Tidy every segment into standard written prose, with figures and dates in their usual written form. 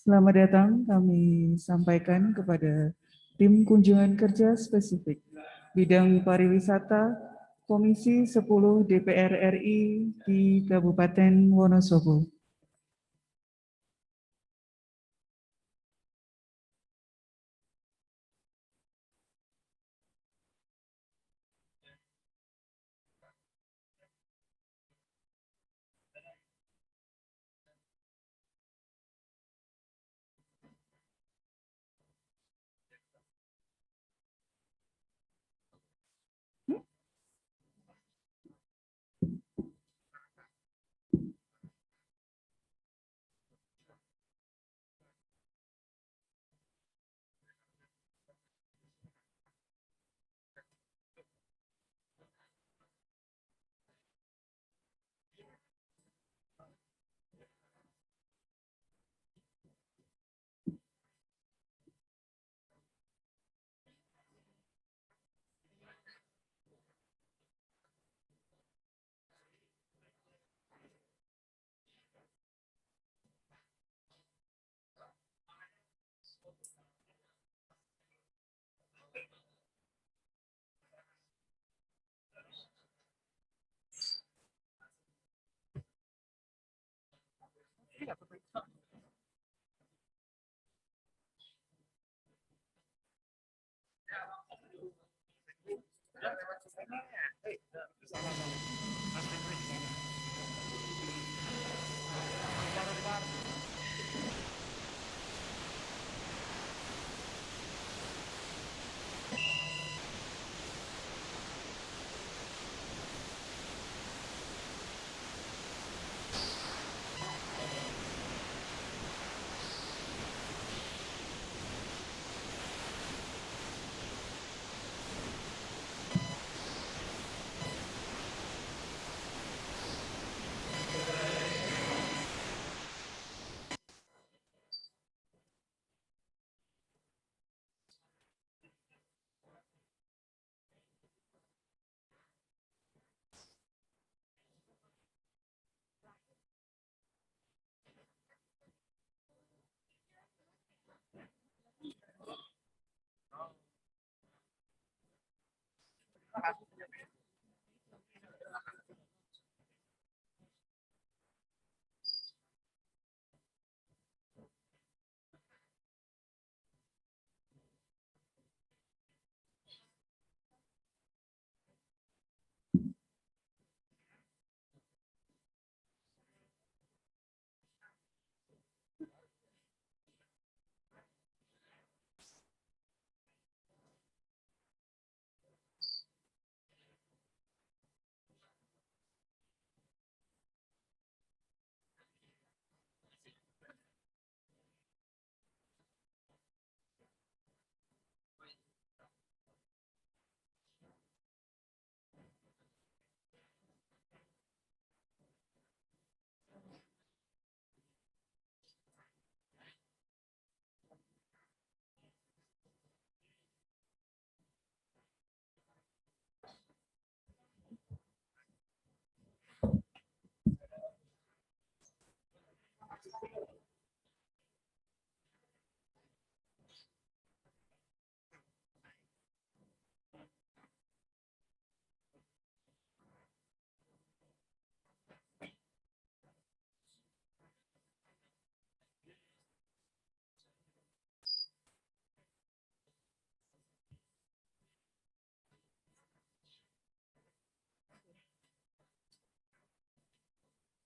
Selamat datang kami sampaikan kepada tim kunjungan kerja spesifik bidang pariwisata Komisi 10 DPR RI di Kabupaten Wonosobo.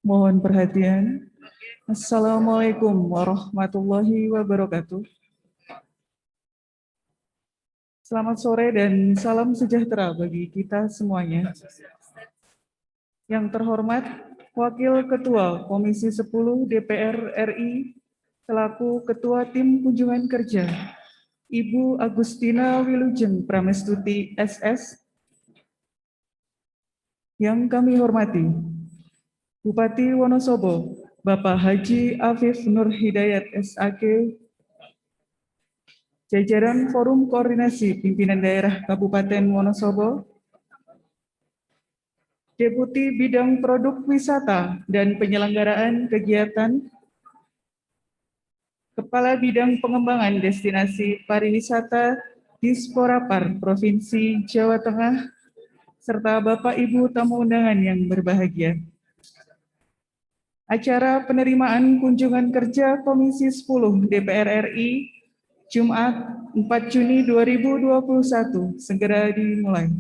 Mohon perhatian. Assalamualaikum warahmatullahi wabarakatuh. Selamat sore dan salam sejahtera bagi kita semuanya. Yang terhormat Wakil Ketua Komisi 10 DPR RI selaku Ketua Tim Kunjungan Kerja, Ibu Agustina Wilujeng Pramestuti SS. Yang kami hormati Bupati Wonosobo, Bapak Haji Afif Nur Hidayat SAK, jajaran Forum Koordinasi Pimpinan Daerah Kabupaten Wonosobo, Deputi Bidang Produk Wisata dan Penyelenggaraan Kegiatan, Kepala Bidang Pengembangan Destinasi Pariwisata Disporapar Provinsi Jawa Tengah, serta Bapak Ibu tamu undangan yang berbahagia. Acara penerimaan kunjungan kerja Komisi 10 DPR RI Jumat 4 Juni 2021 segera dimulai.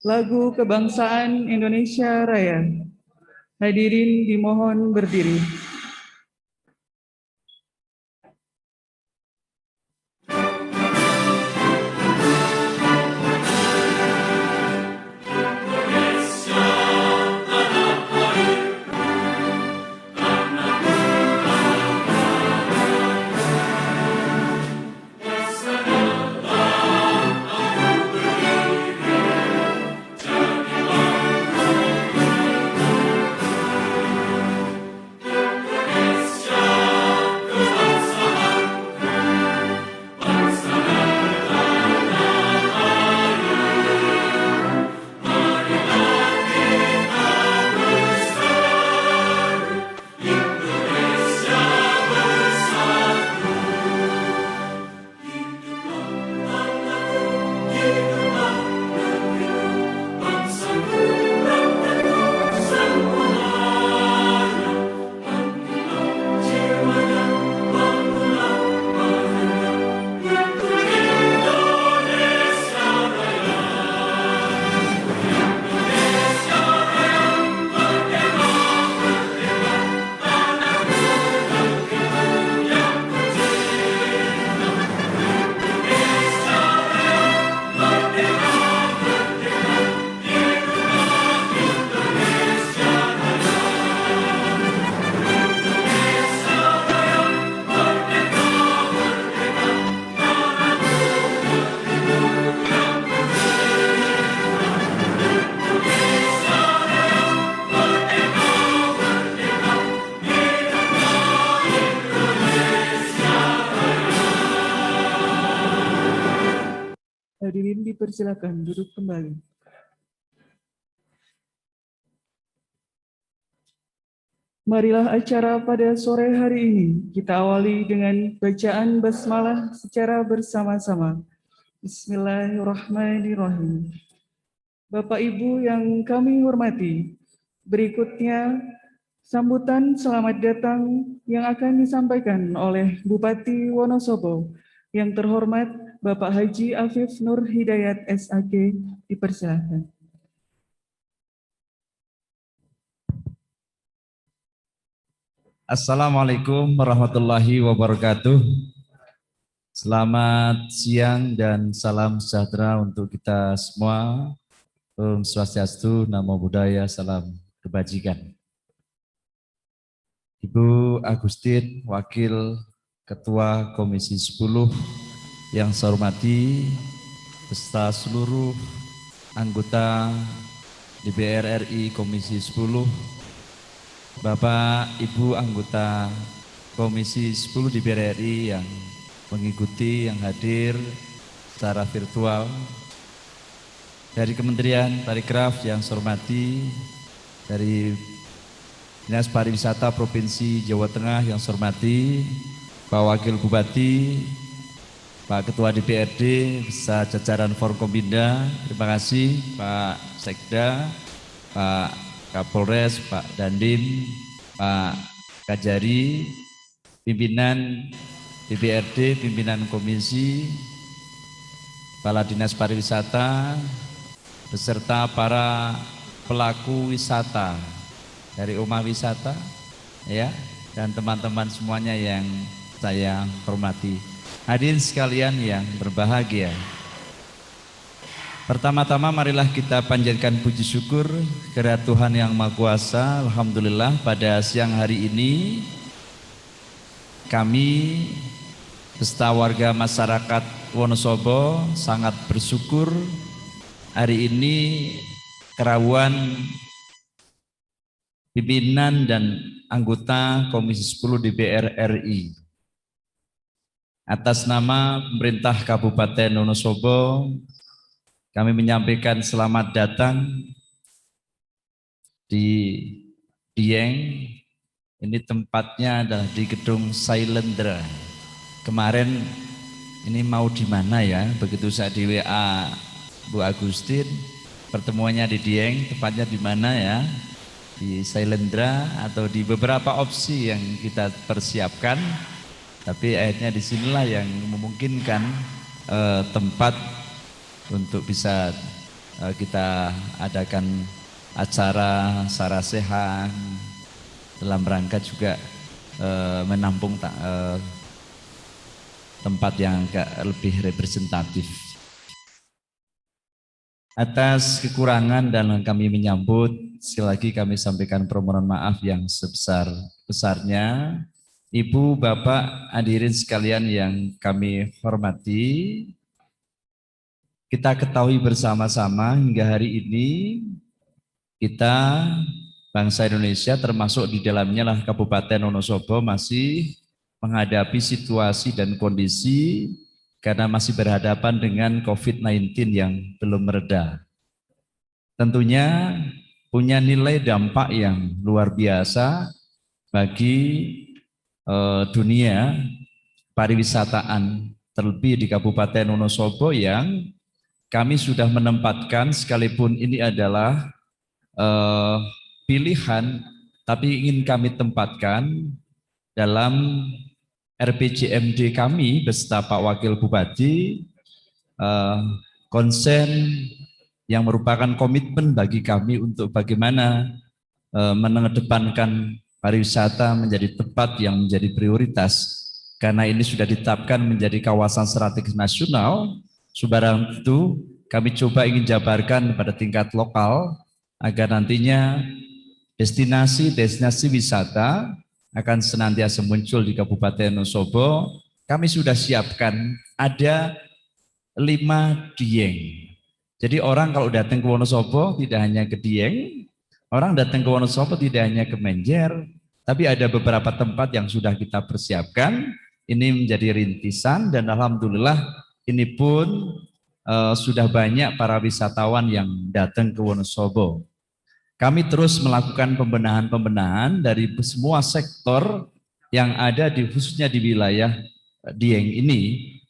Lagu Kebangsaan Indonesia Raya. Hadirin dimohon berdiri. Hadirin dipersilakan duduk kembali. Marilah acara pada sore hari ini kita awali dengan bacaan basmalah secara bersama-sama. Bismillahirrahmanirrahim. Bapak Ibu yang kami hormati, berikutnya sambutan selamat datang yang akan disampaikan oleh Bupati Wonosobo yang terhormat Bapak Haji Afif Nur Hidayat SAG, dipersilakan. Assalamualaikum warahmatullahi wabarakatuh. Selamat siang dan salam sejahtera untuk kita semua. Om Swastiastu, Namo Buddhaya, salam kebajikan. Ibu Agustin, Wakil Ketua Komisi 10 yang saya hormati, beserta seluruh anggota DPR RI Komisi 10, Bapak, Ibu anggota Komisi 10 DPR RI yang mengikuti, yang hadir secara virtual, dari Kementerian Parikraf yang saya hormati, dari Dinas Pariwisata Provinsi Jawa Tengah yang saya hormati, Pak Wakil Bupati, Pak Ketua DPRD, beserta jajaran Forkompinda, terima kasih Pak Sekda, Pak Kapolres, Pak Dandim, Pak Kajari, pimpinan DPRD, pimpinan komisi, Kepala Dinas Pariwisata, beserta para pelaku wisata dari Omah Wisata, ya, dan teman-teman semuanya yang saya hormati. Hadirin sekalian yang berbahagia. Pertama-tama marilah kita panjatkan puji syukur kepada Tuhan Yang Maha Kuasa. Alhamdulillah pada siang hari ini kami beserta warga masyarakat Wonosobo sangat bersyukur hari ini kerawuan pimpinan dan anggota Komisi 10 DPR RI atas nama pemerintah Kabupaten Wonosobo kami menyampaikan selamat datang di Dieng. Ini tempatnya adalah di gedung Sailendra. Kemarin ini mau di mana ya? Begitu saya di WA Bu Agustin, pertemuannya di Dieng, tepatnya di mana ya? Di Sailendra atau di beberapa opsi yang kita persiapkan. Tapi akhirnya disinilah yang memungkinkan tempat untuk bisa kita adakan acara sarasehan dalam rangka juga menampung tempat yang agak lebih representatif. Atas kekurangan dan kami menyambut, sekali lagi kami sampaikan permohonan maaf yang sebesar-besarnya. Ibu, Bapak, hadirin sekalian yang kami hormati, kita ketahui bersama-sama hingga hari ini kita bangsa Indonesia termasuk di dalamnya lah Kabupaten Wonosobo masih menghadapi situasi dan kondisi karena masih berhadapan dengan COVID-19 yang belum mereda. Tentunya punya nilai dampak yang luar biasa bagi dunia pariwisataan, terlebih di Kabupaten Wonosobo yang kami sudah menempatkan, sekalipun ini adalah pilihan, tapi ingin kami tempatkan dalam RPJMD kami beserta Pak Wakil Bupati, konsen yang merupakan komitmen bagi kami untuk bagaimana mengedepankan pariwisata menjadi tempat yang menjadi prioritas. Karena ini sudah ditetapkan menjadi kawasan strategis nasional, sebarang itu kami coba ingin jabarkan pada tingkat lokal agar nantinya destinasi wisata akan senantiasa muncul di Kabupaten Wonosobo. Kami sudah siapkan ada 5 Dieng. Jadi orang kalau datang ke Wonosobo tidak hanya ke Dieng, orang datang ke Wonosobo tidak hanya ke Menjer, tapi ada beberapa tempat yang sudah kita persiapkan. Ini menjadi rintisan dan alhamdulillah ini pun sudah banyak para wisatawan yang datang ke Wonosobo. Kami terus melakukan pembenahan dari semua sektor yang ada khususnya di wilayah Dieng ini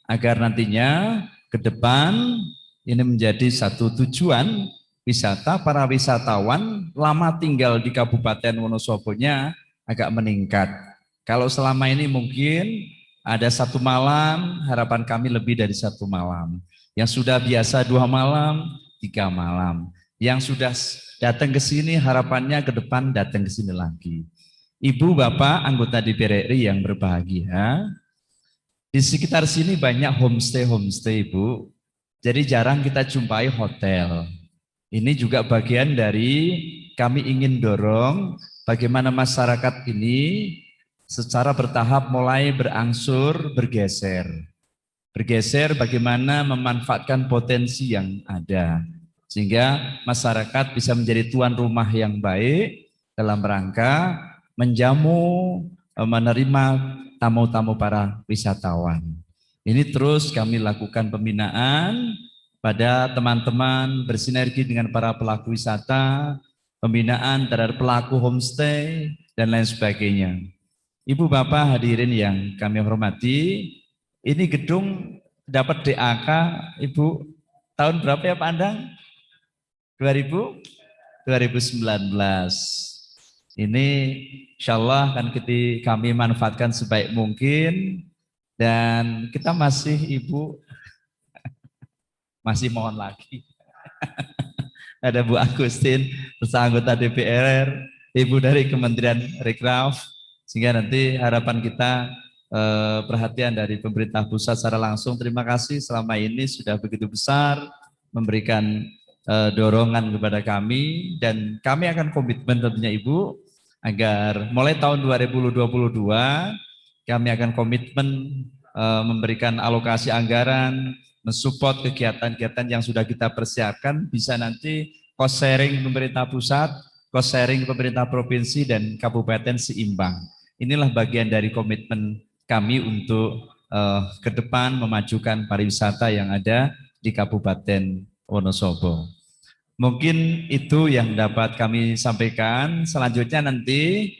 agar nantinya ke depan ini menjadi satu tujuan wisata para wisatawan lama tinggal di Kabupaten Wonosobo-nya agak meningkat. Kalau selama ini mungkin ada 1 malam, harapan kami lebih dari 1 malam. Yang sudah biasa 2 malam, 3 malam. Yang sudah datang ke sini harapannya ke depan datang ke sini lagi. Ibu, Bapak, anggota DPR RI yang berbahagia, di sekitar sini banyak homestay, Ibu. Jadi jarang kita jumpai hotel. Ini juga bagian dari kami ingin dorong bagaimana masyarakat ini secara bertahap mulai berangsur bergeser. Bergeser bagaimana memanfaatkan potensi yang ada. Sehingga masyarakat bisa menjadi tuan rumah yang baik dalam rangka menjamu, menerima tamu-tamu para wisatawan. Ini terus kami lakukan pembinaan pada teman-teman bersinergi dengan para pelaku wisata, pembinaan terhadap pelaku homestay, dan lain sebagainya. Ibu Bapak hadirin yang kami hormati, ini gedung dapat DAK, Ibu, tahun berapa ya Pak Andang? 2019. Ini insya Allah akan kami manfaatkan sebaik mungkin dan kita masih Ibu, masih mohon lagi. Ada Bu Agustin, bersama anggota DPR, Ibu dari Kementerian Rekraf, sehingga nanti harapan kita perhatian dari pemerintah pusat secara langsung. Terima kasih selama ini sudah begitu besar memberikan dorongan kepada kami dan kami akan komitmen tentunya Ibu agar mulai tahun 2022 kami akan komitmen memberikan alokasi anggaran, mensupport kegiatan-kegiatan yang sudah kita persiapkan bisa nanti cost sharing pemerintah pusat, cost sharing pemerintah provinsi dan kabupaten seimbang. Inilah bagian dari komitmen kami untuk ke depan memajukan pariwisata yang ada di Kabupaten Wonosobo. Mungkin itu yang dapat kami sampaikan. Selanjutnya nanti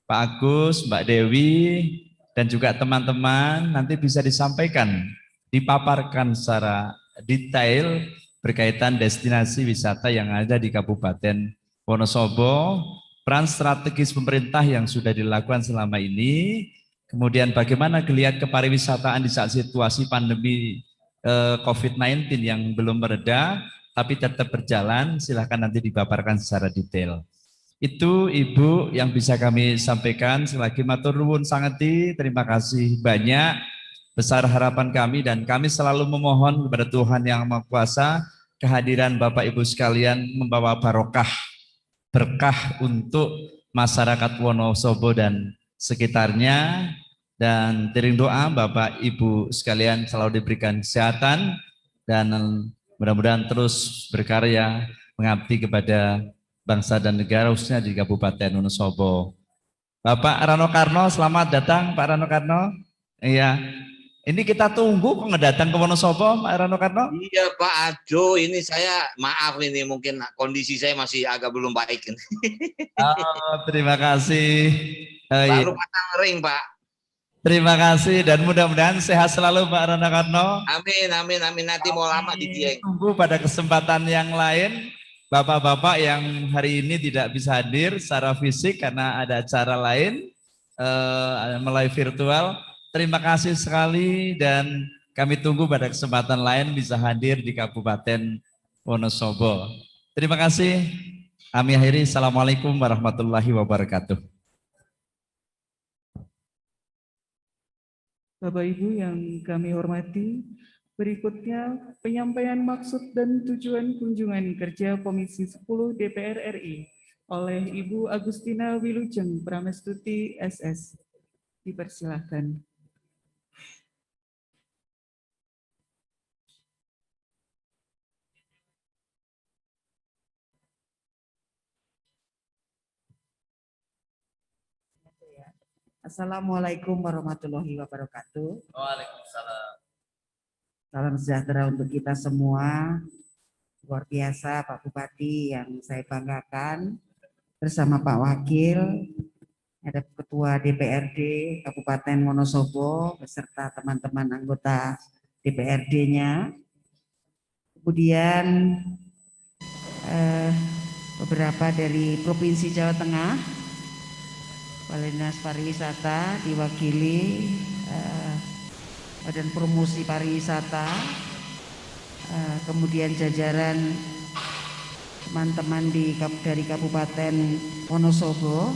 Pak Agus, Mbak Dewi, dan juga teman-teman nanti bisa disampaikan, dipaparkan secara detail berkaitan destinasi wisata yang ada di Kabupaten Wonosobo, peran strategis pemerintah yang sudah dilakukan selama ini, kemudian bagaimana geliat kepariwisataan di saat situasi pandemi COVID-19 yang belum mereda, tapi tetap berjalan. Silahkan nanti dipaparkan secara detail. Itu Ibu yang bisa kami sampaikan. Selagi matur nuwun sangeti, terima kasih banyak. Besar harapan kami dan kami selalu memohon kepada Tuhan Yang Maha Kuasa, kehadiran Bapak Ibu sekalian membawa barokah, berkah untuk masyarakat Wonosobo dan sekitarnya. Dan tiring doa Bapak Ibu sekalian selalu diberikan kesehatan dan mudah-mudahan terus berkarya mengabdi kepada bangsa dan negara khususnya di Kabupaten Wonosobo. Bapak Rano Karno, selamat datang Pak Rano Karno. Iya, ini kita tunggu kok nggak datang ke Wonosobo Pak Rano Karno. Iya Pak Ajo, ini saya maaf ini mungkin kondisi saya masih agak belum baik. Oh, terima kasih. Iya. Baru pasang ring Pak. Terima kasih dan mudah-mudahan sehat selalu Pak Rano Karno. Amin, amin, amin. Nanti mau lama di Dieng. Tunggu pada kesempatan yang lain. Bapak-bapak yang hari ini tidak bisa hadir secara fisik karena ada acara lain melalui virtual. Terima kasih sekali dan kami tunggu pada kesempatan lain bisa hadir di Kabupaten Wonosobo. Terima kasih. Kami akhiri. Assalamualaikum warahmatullahi wabarakatuh. Bapak Ibu yang kami hormati, berikutnya penyampaian maksud dan tujuan kunjungan kerja Komisi 10 DPR RI oleh Ibu Agustina Wilujeng Pramestuti SS. Dipersilahkan. Assalamualaikum warahmatullahi wabarakatuh. Waalaikumsalam. Salam sejahtera untuk kita semua. Luar biasa Pak Bupati yang saya banggakan bersama Pak Wakil, ada Ketua DPRD Kabupaten Wonosobo beserta teman-teman anggota DPRD-nya. Kemudian beberapa dari Provinsi Jawa Tengah, Kepala Dinas Pariwisata diwakili Badan Promosi Pariwisata, kemudian jajaran teman-teman dari Kabupaten Wonosobo,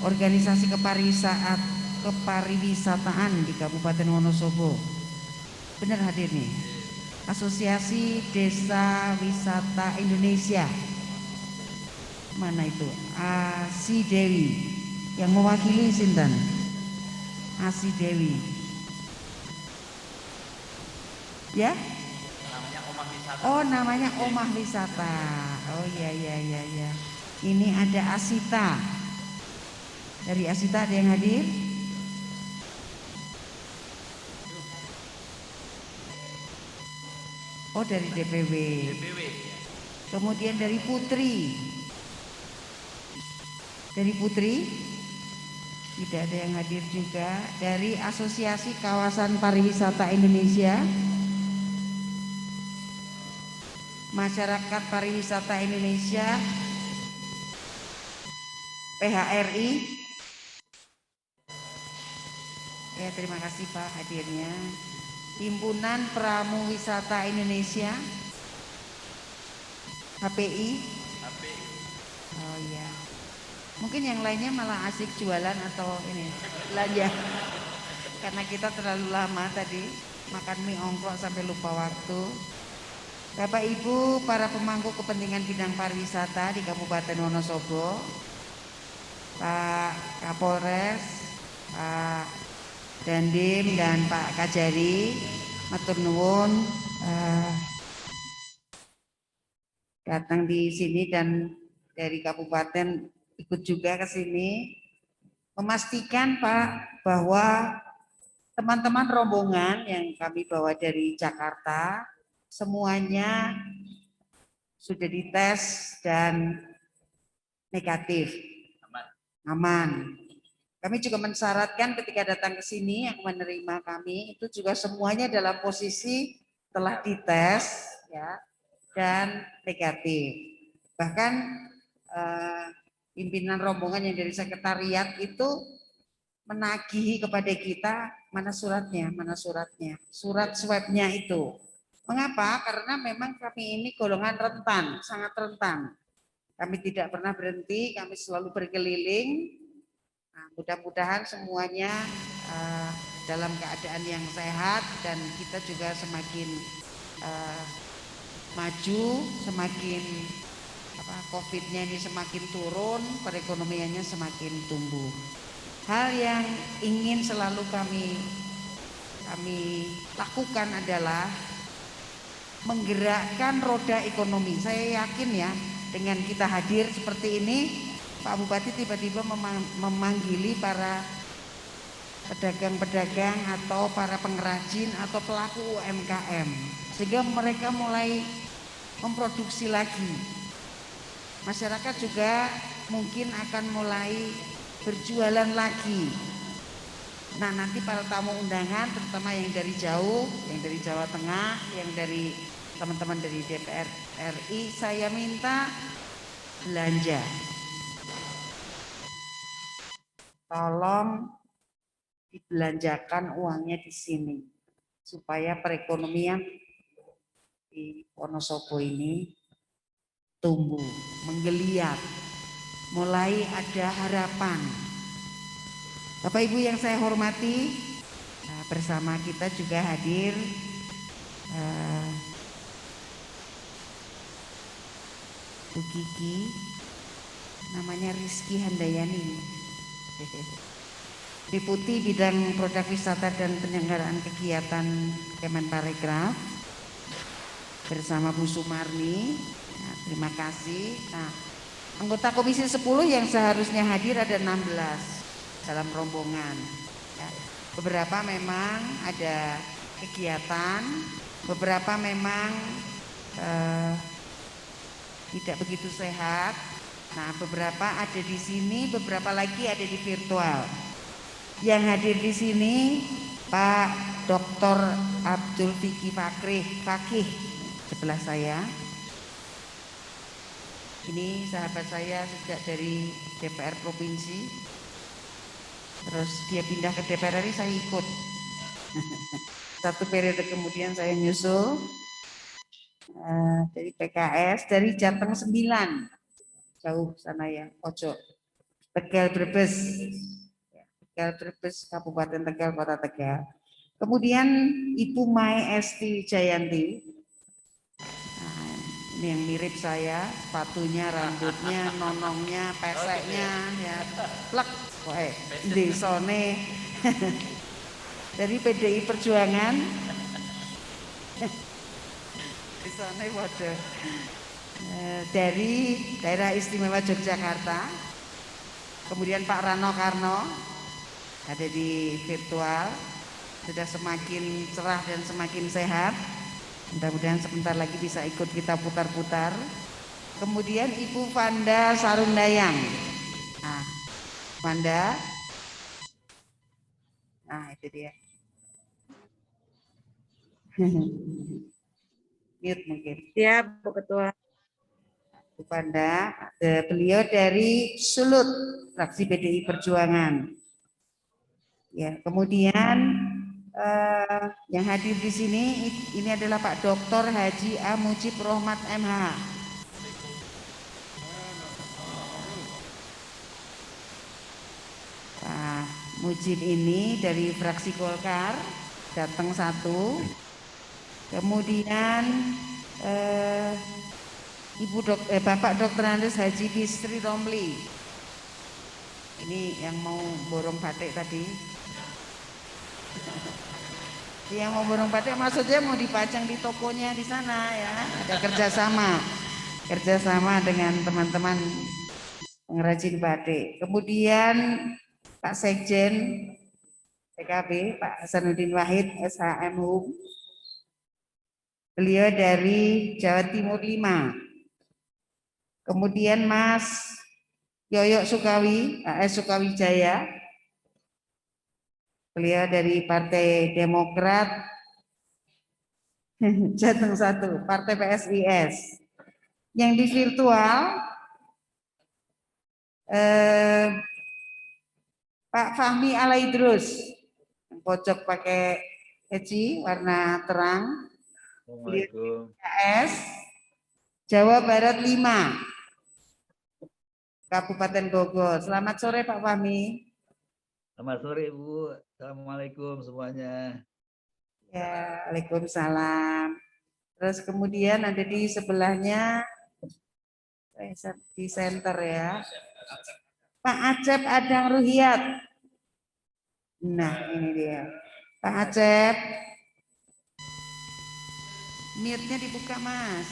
organisasi kepariwisataan di Kabupaten Wonosobo. Benar hadir nih, Asosiasi Desa Wisata Indonesia. Mana itu? Asi Dewi yang mewakili Sinten. Asi Dewi. Ya? Oh, namanya Omah Wisata. Oh iya. Ini ada Asita. Dari Asita ada yang hadir? Oh, dari DPW. Kemudian dari Putri. Dari Putri tidak ada yang hadir juga. Dari Asosiasi Kawasan Pariwisata Indonesia, Masyarakat Pariwisata Indonesia, PHRI. Ya, terima kasih Pak hadirnya. Himpunan Pramu Wisata Indonesia, HPI. Oh iya. Mungkin yang lainnya malah asik jualan atau ini belanja. Karena kita terlalu lama tadi makan mie ongklok sampai lupa waktu. Bapak Ibu para pemangku kepentingan bidang pariwisata di Kabupaten Wonosobo, Pak Kapolres, Pak Dandim dan Pak Kajari, matur nuwun datang di sini dan dari kabupaten ikut juga ke sini, memastikan Pak bahwa teman-teman rombongan yang kami bawa dari Jakarta semuanya sudah dites dan negatif, aman. Kami juga mensyaratkan ketika datang ke sini yang menerima kami itu juga semuanya dalam posisi telah dites ya dan negatif. Bahkan pimpinan rombongan yang dari sekretariat itu menagih kepada kita mana suratnya, surat swabnya itu. Mengapa? Karena memang kami ini golongan rentan, sangat rentan. Kami tidak pernah berhenti, kami selalu berkeliling. Nah, mudah-mudahan semuanya dalam keadaan yang sehat dan kita juga semakin maju, semakin COVID-nya ini semakin turun, perekonomiannya semakin tumbuh. Hal yang ingin selalu kami lakukan adalah menggerakkan roda ekonomi. Saya yakin ya dengan kita hadir seperti ini, Pak Bupati tiba-tiba memanggili para pedagang-pedagang atau para pengrajin atau pelaku UMKM sehingga mereka mulai memproduksi lagi. Masyarakat juga mungkin akan mulai berjualan lagi. Nah, nanti para tamu undangan terutama yang dari jauh, yang dari Jawa Tengah, yang dari teman-teman dari DPR RI, saya minta belanja. Tolong dibelanjakan uangnya di sini supaya perekonomian di Wonosobo ini tumbuh, menggeliat, mulai ada harapan. Bapak Ibu yang saya hormati, bersama kita juga hadir Bu Kiki, namanya Rizky Handayani, Deputi Bidang Produk Wisata dan Penyelenggaraan Kegiatan Kemenparekraf, bersama Bu Sumarni. Nah, terima kasih. Nah, anggota Komisi 10 yang seharusnya hadir ada 16 dalam rombongan. Ya, beberapa memang ada kegiatan, beberapa memang tidak begitu sehat. Nah, beberapa ada di sini, beberapa lagi ada di virtual. Yang hadir di sini Pak Dr. Abdul Fikri Fakih sebelah saya. Ini sahabat saya sejak dari DPR Provinsi. Terus dia pindah ke DPR RI, saya ikut. Satu periode kemudian saya nyusul dari PKS, dari Jateng 9. Jauh sana ya, pojok. Tegal Brebes. Tegal Brebes, Kabupaten Tegal, Kota Tegal. Kemudian Ibu Mai Esti Jayanti. Nah, ini yang mirip saya, sepatunya, rambutnya, nonongnya, peseknya, ya, plek, desone. Dari PDI Perjuangan. Desone waduh. Dari Daerah Istimewa Yogyakarta. Kemudian Pak Rano Karno ada di virtual, sudah semakin cerah dan semakin sehat. Mudah-mudahan sebentar lagi bisa ikut kita putar-putar. Kemudian Ibu Vanda Sarundayang. Nah, Vanda. Nah, itu dia. Mute mungkin. Ya, Bu Ketua. Bu Vanda, beliau dari Sulut, fraksi PDI Perjuangan. Ya, kemudian yang hadir di sini ini adalah Pak Dr. Haji A. Mujib Rohmat MH. Pak Mujib ini dari fraksi Golkar, datang satu. Kemudian Bapak Dr. Andes Haji Bisri Romli. Ini yang mau borong batik tadi. Yang mau borong batik maksudnya mau dipajang di tokonya di sana ya. Ada kerjasama dengan teman-teman pengrajin batik. Kemudian Pak Sekjen PKB Pak Hasanuddin Wahid SHM Hum. Beliau dari Jawa Timur 5. Kemudian Mas Yoyo Sukawi, AS Sukawijaya. Beliau dari Partai Demokrat Jateng 1, Partai PSIS. Yang di virtual Pak Fahmi Alaidrus, yang pojok pakai peci warna terang. Assalamualaikum. AS Jawa Barat 5, Kabupaten Bogor. Selamat sore Pak Fahmi. Selamat sore Bu. Assalamualaikum semuanya. Ya, Waalaikumsalam. Terus kemudian ada di sebelahnya di center ya, Pak Acep Adang Ruhiat. Nah, ini dia. Pak Acep. Mute-nya dibuka, Mas.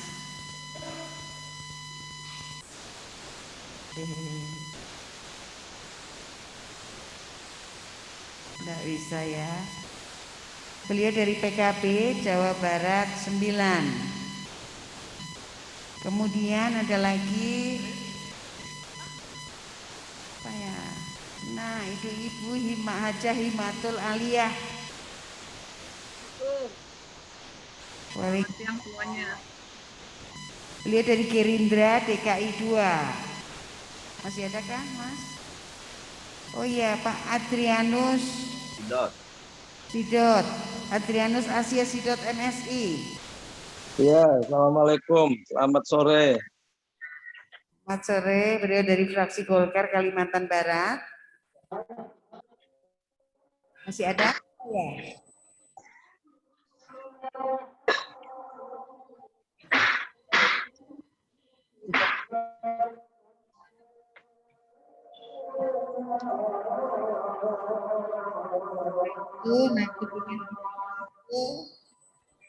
Enggak bisa ya. Beliau dari PKB Jawa Barat 9. Kemudian ada lagi apa ya? Nah, itu Ibu Hajah Himatul Aliyah. Yang semuanya. Beliau dari Gerindra DKI 2. Masih ada kah, Mas? Oh iya, Pak Adrianus Sidot. Adrianus Asia Sidot MSI. Ya, Assalamualaikum. Selamat sore. Selamat sore, beliau dari fraksi Golkar Kalimantan Barat. Masih ada? Ya.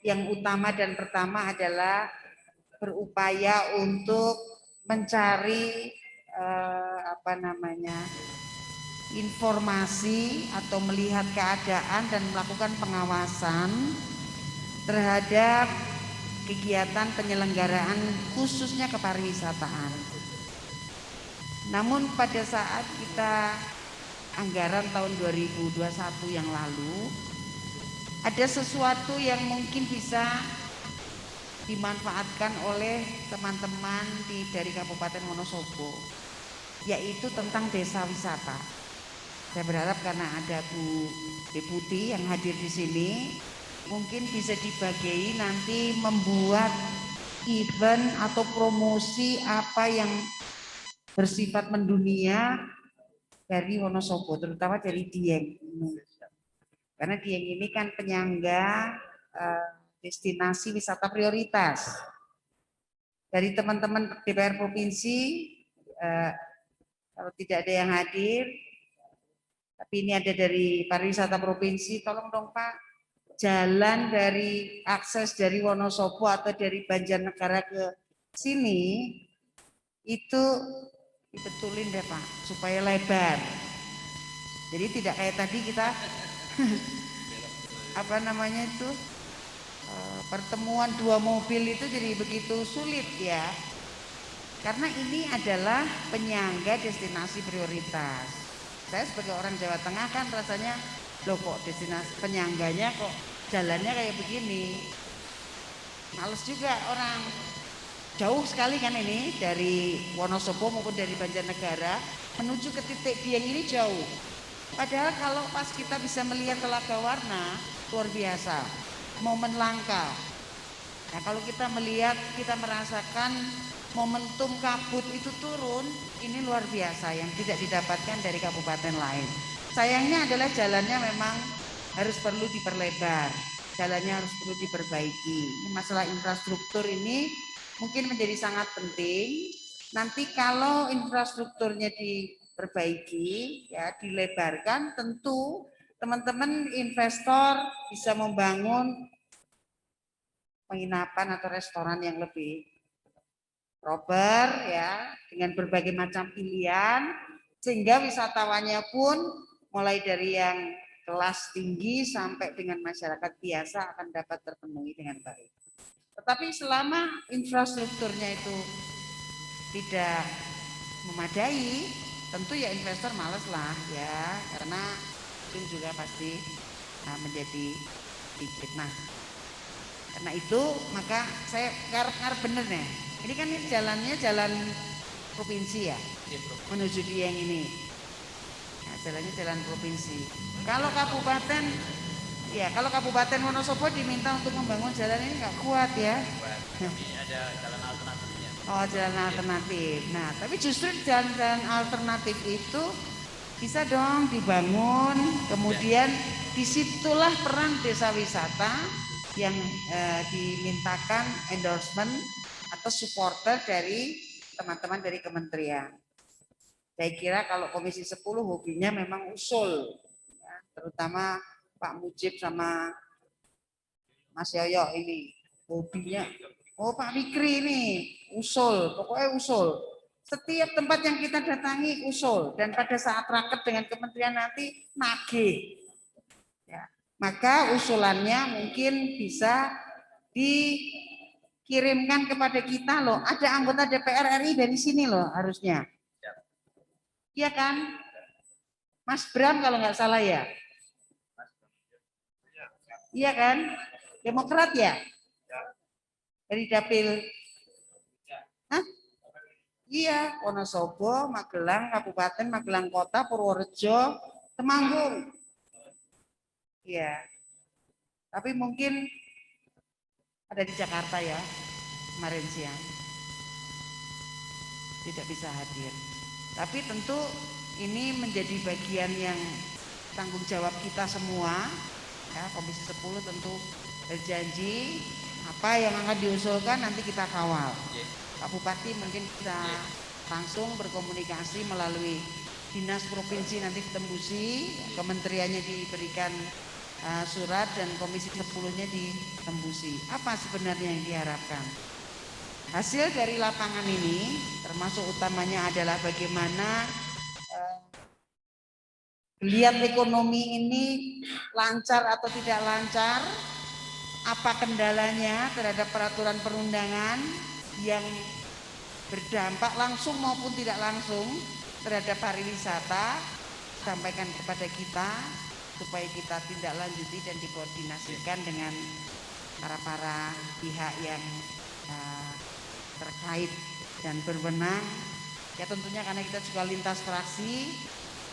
Yang utama dan pertama adalah berupaya untuk mencari informasi atau melihat keadaan dan melakukan pengawasan terhadap kegiatan penyelenggaraan khususnya kepariwisataan. Namun pada saat kita anggaran tahun 2021 yang lalu, ada sesuatu yang mungkin bisa dimanfaatkan oleh teman-teman dari Kabupaten Wonosobo, yaitu tentang desa wisata. Saya berharap karena ada Bu Deputi yang hadir di sini, mungkin bisa dibagi nanti membuat event atau promosi apa yang bersifat mendunia dari Wonosobo, terutama dari Dieng. Karena Dieng ini kan penyangga destinasi wisata prioritas. Dari teman-teman DPR Provinsi, kalau tidak ada yang hadir, tapi ini ada dari pariwisata provinsi, tolong dong Pak, jalan dari akses dari Wonosobo atau dari Banjarnegara ke sini, itu dibetulin deh Pak, supaya lebar. Jadi tidak kayak tadi kita pertemuan dua mobil itu jadi begitu sulit ya. Karena ini adalah penyangga destinasi prioritas. Saya sebagai orang Jawa Tengah kan rasanya, loh kok destinasi penyangganya kok jalannya kayak begini. Males juga orang. Jauh sekali kan ini dari Wonosobo maupun dari Banjarnegara menuju ke titik Dieng ini jauh. Padahal kalau pas kita bisa melihat Telaga Warna, luar biasa, momen langka. Nah kalau kita melihat, kita merasakan momentum kabut itu turun, ini luar biasa yang tidak didapatkan dari kabupaten lain. Sayangnya adalah jalannya memang harus perlu diperlebar, jalannya harus perlu diperbaiki. Masalah infrastruktur ini mungkin menjadi sangat penting. Nanti kalau infrastrukturnya diperbaiki, ya dilebarkan, tentu teman-teman investor bisa membangun penginapan atau restoran yang lebih proper ya, dengan berbagai macam pilihan, sehingga wisatawannya pun mulai dari yang kelas tinggi sampai dengan masyarakat biasa akan dapat terpenuhi dengan baik. Tetapi selama infrastrukturnya itu tidak memadai, tentu ya investor males lah ya, karena itu juga pasti menjadi sedikit. Nah, karena itu maka saya ngarep bener nih. Ini kan ini jalannya jalan provinsi ya, menuju Dieng ini. Nah, jalannya jalan provinsi. Kalau kabupaten, ya kalau Kabupaten Wonosobo diminta untuk membangun jalan ini nggak kuat ya. Ada jalan alternatifnya. Oh, jalan alternatif. Nah, tapi justru jalan-jalan alternatif itu bisa dong dibangun. Kemudian disitulah peran desa wisata yang dimintakan endorsement atau supporter dari teman-teman dari kementerian. Saya kira kalau Komisi 10 hobinya memang usul, ya, terutama Pak Mujib sama Mas Yoyo ini hobinya. Oh Pak Fikri ini usul, pokoknya usul. Setiap tempat yang kita datangi usul, dan pada saat raket dengan kementerian nanti nagih. Ya, maka usulannya mungkin bisa dikirimkan kepada kita loh. Ada anggota DPR RI dari sini loh harusnya. Iya kan? Mas Bram kalau nggak salah ya. Iya kan? Demokrat ya? Dari Dapil. Hah? Iya, Wonosobo, Magelang, Kabupaten, Magelang Kota, Purworejo, Temanggung. Iya. Tapi mungkin ada di Jakarta ya, kemarin siang. Tidak bisa hadir. Tapi tentu ini menjadi bagian yang tanggung jawab kita semua. Ya, Komisi 10 tentu berjanji apa yang akan diusulkan nanti kita kawal. Pak Bupati mungkin bisa langsung berkomunikasi melalui dinas provinsi nanti ditembusi, kementeriannya diberikan surat dan Komisi 10-nya ditembusi. Apa sebenarnya yang diharapkan? Hasil dari lapangan ini termasuk utamanya adalah bagaimana lihat ekonomi ini lancar atau tidak lancar, apa kendalanya terhadap peraturan perundangan yang berdampak langsung maupun tidak langsung terhadap pariwisata, sampaikan kepada kita supaya kita tindak lanjuti dan dikoordinasikan dengan para pihak yang terkait dan berwenang. Ya tentunya karena kita juga lintas fraksi,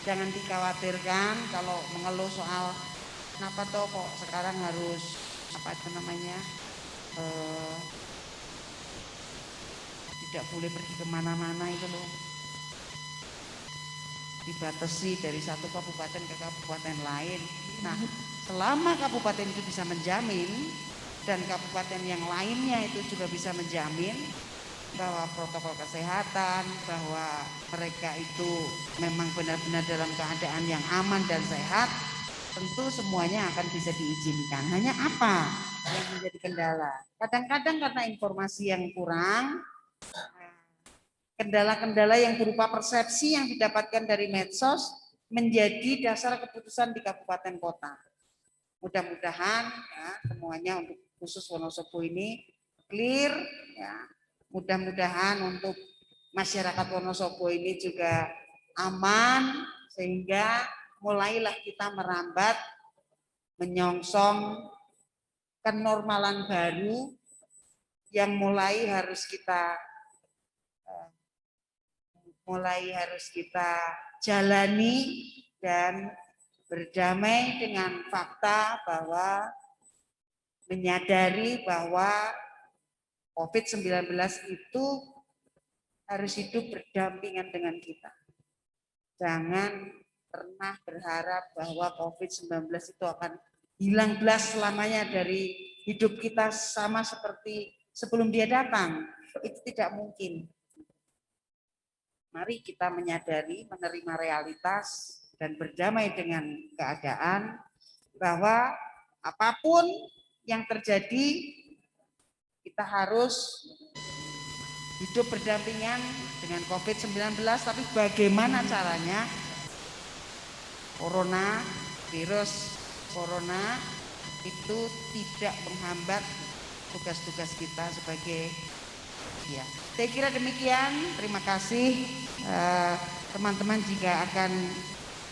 jangan dikhawatirkan kalau mengeluh soal kenapa toh kok sekarang harus apa itu namanya tidak boleh pergi kemana-mana itu loh, dibatasi dari satu kabupaten ke kabupaten lain. Nah, selama kabupaten itu bisa menjamin dan kabupaten yang lainnya itu juga bisa menjamin bahwa protokol kesehatan, bahwa mereka itu memang benar-benar dalam keadaan yang aman dan sehat, tentu semuanya akan bisa diizinkan. Hanya apa yang menjadi kendala? Kadang-kadang karena informasi yang kurang, kendala-kendala yang berupa persepsi yang didapatkan dari medsos menjadi dasar keputusan di kabupaten kota. Mudah-mudahan ya, semuanya untuk khusus Wonosobo ini clear ya. Mudah-mudahan untuk masyarakat Wonosobo ini juga aman sehingga mulailah kita merambat menyongsong kenormalan baru yang mulai harus kita jalani dan berdamai dengan fakta bahwa menyadari bahwa COVID-19 itu harus hidup berdampingan dengan kita. Jangan pernah berharap bahwa COVID-19 itu akan hilang belas selamanya dari hidup kita sama seperti sebelum dia datang. Itu tidak mungkin. Mari kita menyadari, menerima realitas, dan berdamai dengan keadaan bahwa apapun yang terjadi, kita harus hidup berdampingan dengan COVID-19, tapi bagaimana caranya virus corona itu tidak menghambat tugas-tugas kita sebagai Ya, saya kira demikian. Terima kasih teman-teman. Jika akan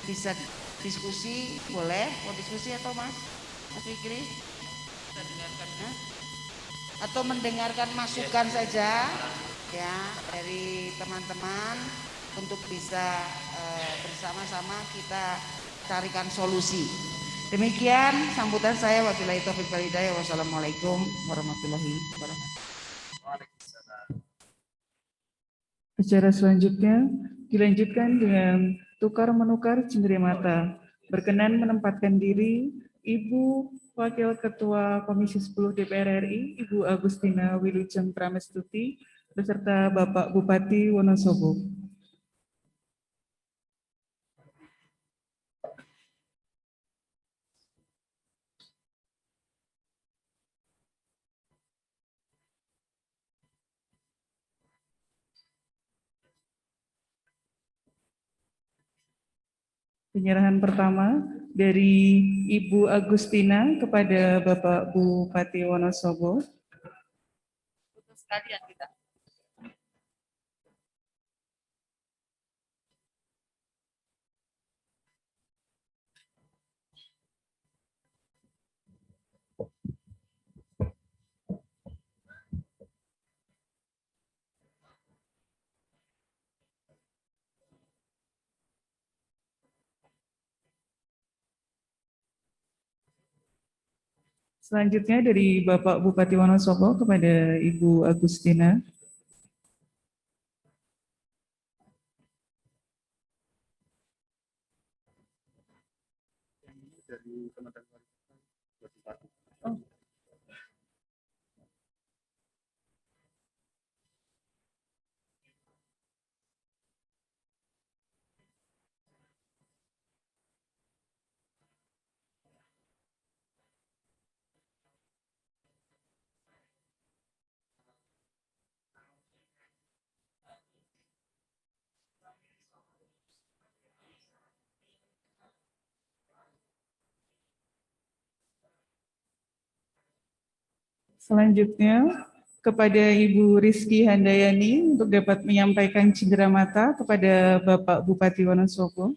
bisa diskusi, boleh. Mau diskusi atau Mas Fikri? Kita dengarkan, atau mendengarkan masukan saja ya dari teman-teman untuk bisa bersama-sama kita carikan solusi. Demikian sambutan saya. Wabillahi taufiq wal hidayah. Wassalamualaikum warahmatullahi wabarakatuh. Acara selanjutnya dilanjutkan dengan tukar menukar cenderamata. Berkenan menempatkan diri Ibu Wakil Ketua Komisi 10 DPR RI, Ibu Agustina Wilujeng Pramestuti, beserta Bapak Bupati Wonosobo. Penyerahan pertama dari Ibu Agustina kepada Bapak Bupati Wonosobo. Sekalian kita. Selanjutnya dari Bapak Bupati Wonosobo kepada Ibu Agustina. Selanjutnya kepada Ibu Rizky Handayani untuk dapat menyampaikan cenderamata kepada Bapak Bupati Wonosobo.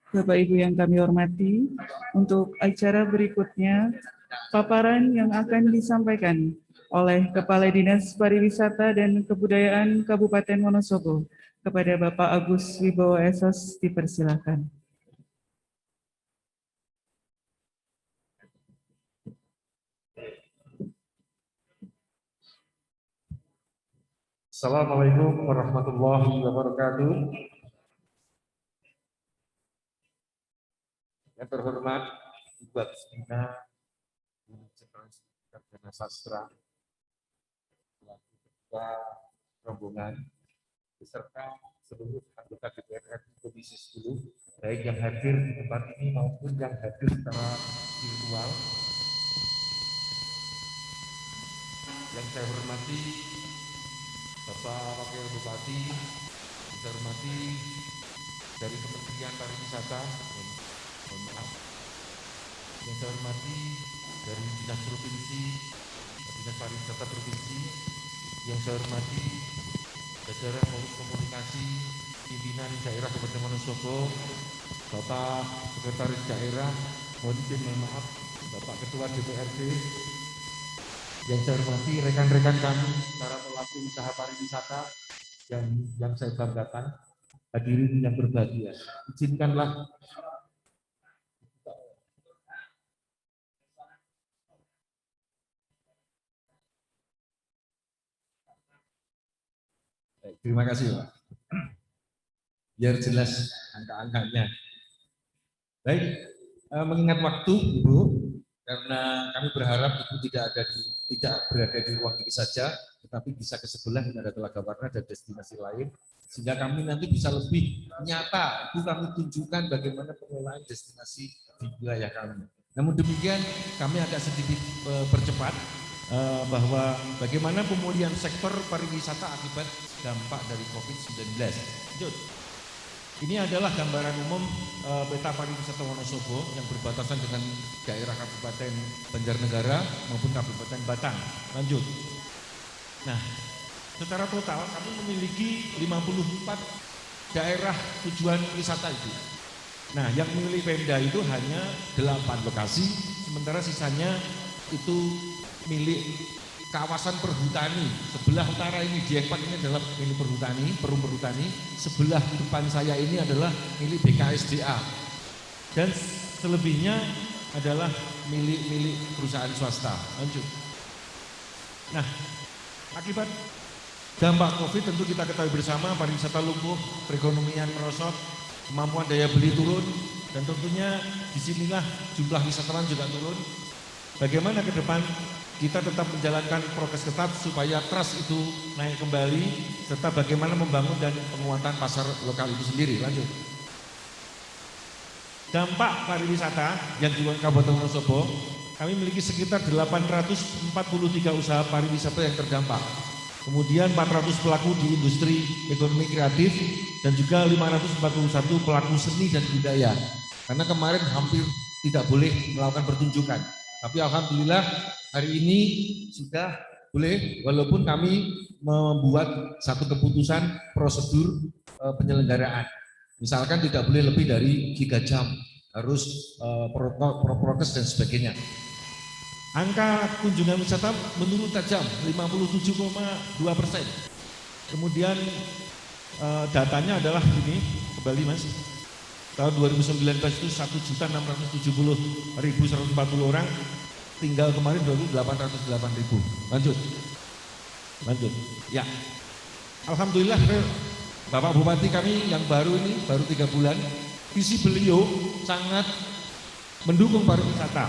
Bapak Ibu yang kami hormati, untuk acara berikutnya, paparan yang akan disampaikan oleh Kepala Dinas Pariwisata dan Kebudayaan Kabupaten Wonosobo kepada Bapak Agus Wibowo Esos, dipersilakan. Assalamualaikum warahmatullahi wabarakatuh. Yang terhormat Ibu Agustina Sekretaris Sarjana Sastra, Ketua rombongan, beserta seluruh anggota DPR RI Komisi 10, baik yang hadir di tempat ini maupun yang hadir secara virtual. Yang saya hormati Bapak Wakil Bupati, yang saya hormati dari Kementerian Pariwisata, mohon maaf, yang saya hormati dari Dinas Provinsi, Dinas Pariwisata Provinsi, yang saya hormati jajaran komunikasi pimpinan daerah Kabupaten Wonosobo, Bapak Sekretaris Daerah, mohon izin, mohon maaf, Bapak Ketua DPRD, yang saya hormati rekan-rekan kami, para pelaku usaha pariwisata yang saya banggakan, hadirin yang berbahagia. Izinkanlah Terima kasih, Pak. Biar jelas angka-angkanya. Baik, mengingat waktu, Ibu, karena kami berharap Ibu tidak berada di ruang ini saja, tetapi bisa ke sebelah, ini ada Telaga Warna dan destinasi lain, sehingga kami nanti bisa lebih nyata, Ibu kami tunjukkan bagaimana pengelolaan destinasi di wilayah kami. Namun demikian, kami agak sedikit percepat, bahwa bagaimana pemulihan sektor pariwisata akibat dampak dari COVID-19. Lanjut. Ini adalah gambaran umum peta pariwisata Wonosobo yang berbatasan dengan daerah Kabupaten Banjarnegara maupun Kabupaten Batang. Lanjut. Nah, secara total kami memiliki 54 daerah tujuan wisata itu. Nah, yang memilih Pemda itu hanya 8 lokasi, sementara sisanya itu milik kawasan perhutani. Sebelah utara ini Dieng 4 ini adalah milik perhutani, perum perhutani. Sebelah depan saya ini adalah milik BKSDA. Dan selebihnya adalah milik perusahaan swasta. Lanjut. Nah, akibat dampak COVID tentu kita ketahui bersama pariwisata lumpuh, perekonomian merosot, kemampuan daya beli turun, dan tentunya disinilah jumlah wisatawan juga turun. Bagaimana ke depan kita tetap menjalankan prokes ketat supaya trust itu naik kembali, serta bagaimana membangun dan penguatan pasar lokal itu sendiri. Lanjut. Dampak pariwisata yang di Kabupaten Wonosobo, kami memiliki sekitar 843 usaha pariwisata yang terdampak. Kemudian 400 pelaku di industri ekonomi kreatif dan juga 541 pelaku seni dan budaya. Karena kemarin hampir tidak boleh melakukan pertunjukan. Tapi alhamdulillah hari ini sudah boleh, walaupun kami membuat satu keputusan prosedur penyelenggaraan. Misalkan tidak boleh lebih dari 3 jam, harus prokes dan sebagainya. Angka kunjungan wisata menurun tajam, 57,2%. Kemudian datanya adalah ini, kembali Mas. Tahun 2019 itu 1.670.140 orang, tinggal kemarin 808.000. Lanjut. Ya, alhamdulillah Bapak Bupati kami yang baru ini, baru 3 bulan, visi beliau sangat mendukung pariwisata,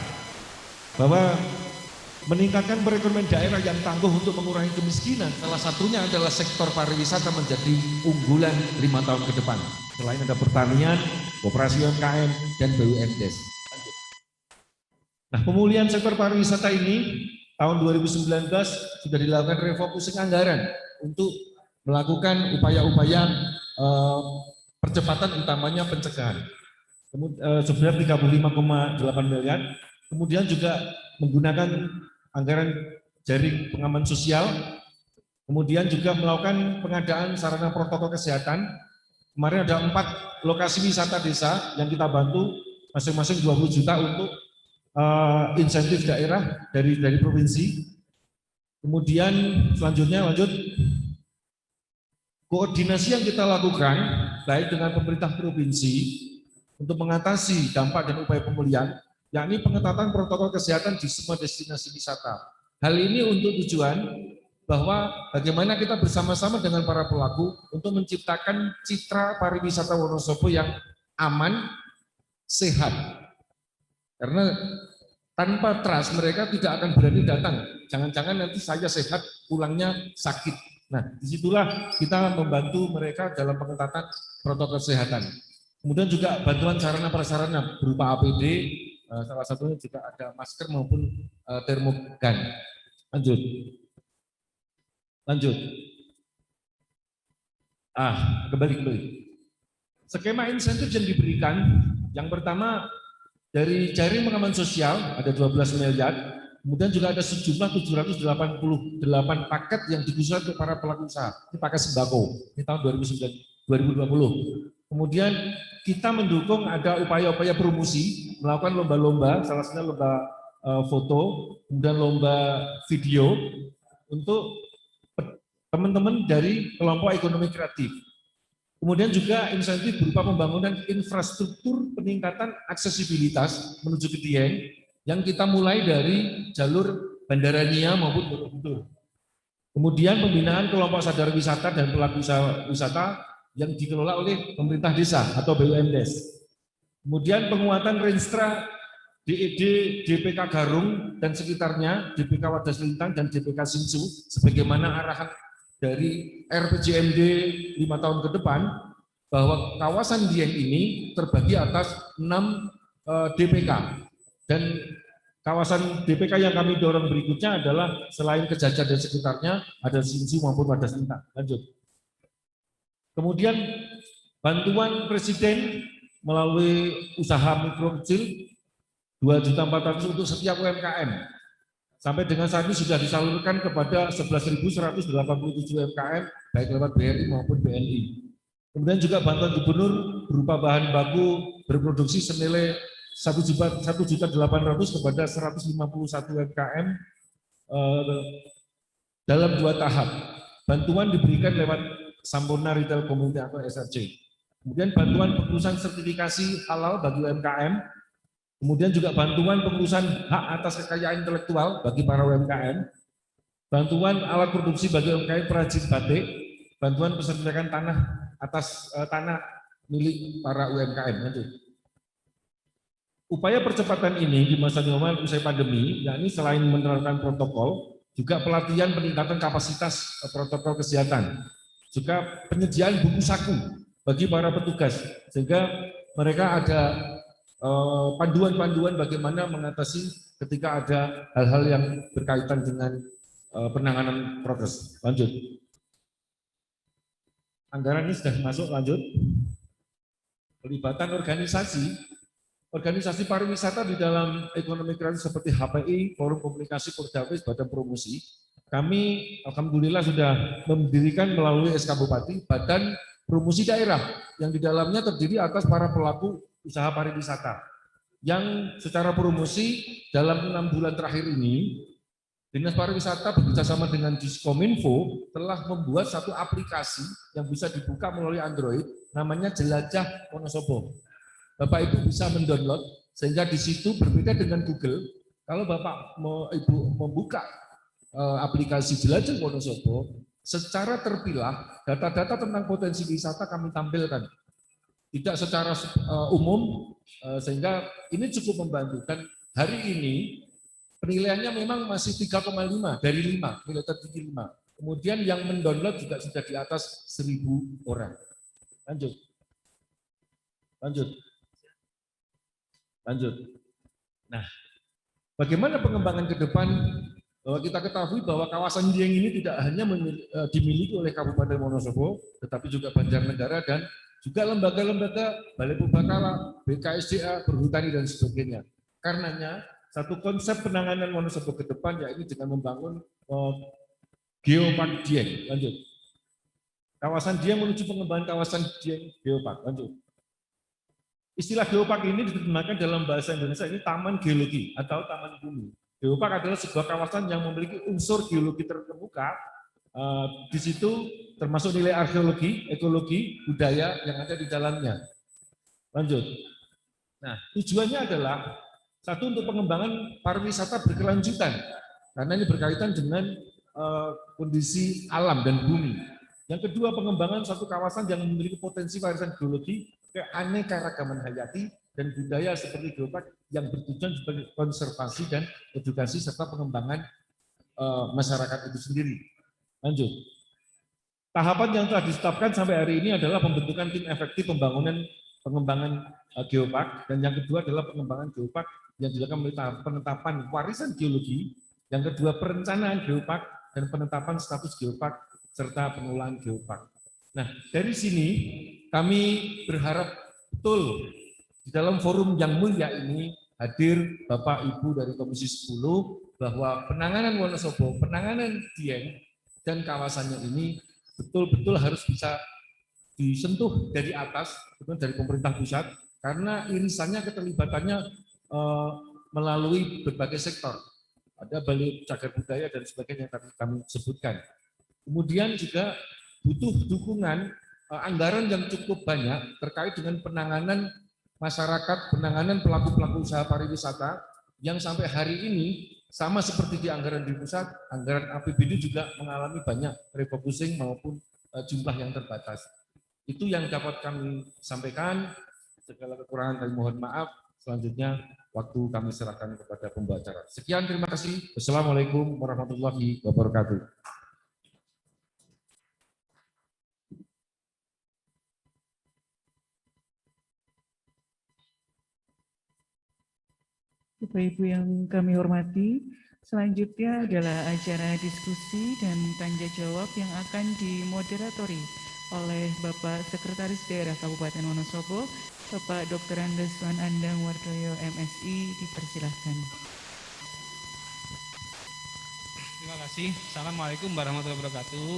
bahwa meningkatkan perekonomian daerah yang tangguh untuk mengurangi kemiskinan. Salah satunya adalah sektor pariwisata menjadi unggulan 5 tahun ke depan. Selain ada pertanian, koperasi UMKM, dan BUMDes. Nah, pemulihan sektor pariwisata ini tahun 2019 sudah dilakukan refocusing anggaran untuk melakukan upaya-upaya percepatan, utamanya pencegahan. Sebenarnya 35,8 miliar. Kemudian juga menggunakan anggaran jaring pengaman sosial. Kemudian juga melakukan pengadaan sarana protokol kesehatan. Kemarin ada 4 lokasi wisata desa yang kita bantu masing-masing 20 juta untuk insentif daerah dari provinsi. Kemudian selanjutnya lanjut, koordinasi yang kita lakukan baik dengan pemerintah provinsi untuk mengatasi dampak dan upaya pemulihan, yakni pengetatan protokol kesehatan di semua destinasi wisata. Hal ini untuk tujuan bahwa bagaimana kita bersama-sama dengan para pelaku untuk menciptakan citra pariwisata Wonosobo yang aman, sehat. Karena tanpa trust mereka tidak akan berani datang. Jangan-jangan nanti saya sehat, pulangnya sakit. Nah, disitulah kita membantu mereka dalam pengetatan protokol kesehatan. Kemudian juga bantuan sarana prasarana berupa APD, salah satunya juga ada masker maupun termogan. Lanjut. Kembali. Skema insentif yang diberikan, yang pertama dari jaring pengaman sosial ada 12 miliar, kemudian juga ada sejumlah 788 paket yang dikhususkan untuk para pelaku usaha. Ini paket sembako, ini tahun 2020. Kemudian kita mendukung ada upaya-upaya promosi, melakukan lomba-lomba, salah satunya lomba foto, kemudian lomba video untuk teman-teman dari kelompok ekonomi kreatif. Kemudian juga insentif berupa pembangunan infrastruktur peningkatan aksesibilitas menuju ke Dieng yang kita mulai dari jalur Bandara Nia maupun Borobudur. Kemudian pembinaan kelompok sadar wisata dan pelaku usaha wisata yang dikelola oleh pemerintah desa atau BUMDes. Kemudian penguatan Renstra DED DPK Garung dan sekitarnya, DPK Wadas Lintang dan DPK Sinsu sebagaimana arahan dari RPJMD 5 tahun ke depan, bahwa kawasan Dieng ini terbagi atas 6 DPK, dan kawasan DPK yang kami dorong berikutnya adalah selain Kejajar dan sekitarnya ada Sinsu maupun Wadas Lintang. Lanjut. Kemudian bantuan Presiden melalui usaha mikro kecil 2.400.000 untuk setiap UMKM. Sampai dengan saat ini sudah disalurkan kepada 11.187 UMKM, baik lewat BRI maupun BNI. Kemudian juga bantuan gubernur berupa bahan baku berproduksi senilai 1.800.000 kepada 151 UMKM dalam 2 tahap. Bantuan diberikan lewat Sampurna Retail Community atau SRC. Kemudian bantuan pengurusan sertifikasi halal bagi UMKM. Kemudian juga bantuan pengurusan hak atas kekayaan intelektual bagi para UMKM, bantuan alat produksi bagi UMKM perajin batik, bantuan pesertaan tanah atas tanah milik para UMKM. Lanjut. Upaya percepatan ini di masa normal usai pandemi, yakni selain menerapkan protokol, juga pelatihan peningkatan kapasitas protokol kesehatan, juga penyediaan buku saku bagi para petugas, sehingga mereka ada panduan-panduan bagaimana mengatasi ketika ada hal-hal yang berkaitan dengan penanganan prokes. Lanjut. Anggaran ini sudah masuk, lanjut. Pelibatan organisasi pariwisata di dalam ekonomi kreatif seperti HPI, Forum Komunikasi Pordawis, Badan Promosi. Kami alhamdulillah sudah mendirikan melalui SK Bupati Badan Promosi Daerah yang di dalamnya terdiri atas para pelaku usaha pariwisata yang secara promosi dalam 6 bulan terakhir ini Dinas Pariwisata bekerjasama dengan Diskominfo telah membuat satu aplikasi yang bisa dibuka melalui Android namanya Jelajah Wonosobo. Bapak Ibu bisa mendownload sehingga di situ berbeda dengan Google. Kalau Bapak Ibu membuka aplikasi Jelajah Wonosobo, secara terpilah data-data tentang potensi wisata kami tampilkan. Tidak secara umum, sehingga ini cukup membantu. Dan hari ini penilaiannya memang masih 3,5 dari 5, nilai tertinggi 5. Kemudian yang mendownload juga sudah di atas 1.000 orang. Lanjut. Nah, bagaimana pengembangan ke depan? Bahwa kita ketahui bahwa kawasan Dieng ini tidak hanya dimiliki oleh Kabupaten Wonosobo, tetapi juga Banjarnegara dan juga lembaga-lembaga Balai Purbakala, BKSDA, Perhutani dan sebagainya. Karenanya satu konsep penanganan Wonosobo ke depan yaitu dengan membangun Geopark Dieng. Lanjut. Kawasan Dieng menuju pengembangan kawasan Dieng Geopark. Lanjut. Istilah Geopark ini diterjemahkan dalam bahasa Indonesia ini Taman Geologi atau Taman Bumi. Geopark adalah sebuah kawasan yang memiliki unsur geologi terkemuka. Di situ termasuk nilai arkeologi, ekologi, budaya yang ada di dalamnya. Lanjut. Nah, tujuannya adalah satu untuk pengembangan pariwisata berkelanjutan, karena ini berkaitan dengan kondisi alam dan bumi. Yang kedua, pengembangan satu kawasan yang memiliki potensi warisan geologi, keanekaragaman hayati dan budaya seperti geopark yang bertujuan sebagai konservasi dan edukasi serta pengembangan masyarakat itu sendiri. Lanjut. Tahapan yang telah ditetapkan sampai hari ini adalah pembentukan tim efektif pengembangan geopark, dan yang kedua adalah pengembangan geopark yang dilakukan melalui tahap penetapan warisan geologi, yang kedua perencanaan geopark dan penetapan status geopark serta pengelolaan geopark. Nah, dari sini kami berharap betul di dalam forum yang mulia ini hadir Bapak Ibu dari Komisi 10 bahwa penanganan Wonosobo, penanganan Dieng dan kawasannya ini betul-betul harus bisa disentuh dari atas, dari pemerintah pusat, karena irisannya keterlibatannya melalui berbagai sektor. Ada Balai Cagar Budaya dan sebagainya yang tadi kami sebutkan. Kemudian juga butuh dukungan anggaran yang cukup banyak terkait dengan penanganan masyarakat, penanganan pelaku-pelaku usaha pariwisata yang sampai hari ini sama seperti di anggaran di pusat, anggaran APBD juga mengalami banyak refocusing maupun jumlah yang terbatas. Itu yang dapat kami sampaikan. Segala kekurangan kami mohon maaf. Selanjutnya waktu kami serahkan kepada pembawa acara. Sekian, terima kasih. Wassalamualaikum warahmatullahi wabarakatuh. Bapak Ibu yang kami hormati, selanjutnya adalah acara diskusi dan tanya jawab yang akan dimoderatori oleh Bapak Sekretaris Daerah Kabupaten Wonosobo, Bapak Dr. Andeswan Andang Wardoyo MSI, dipersilahkan. Terima kasih. Assalamualaikum warahmatullahi wabarakatuh.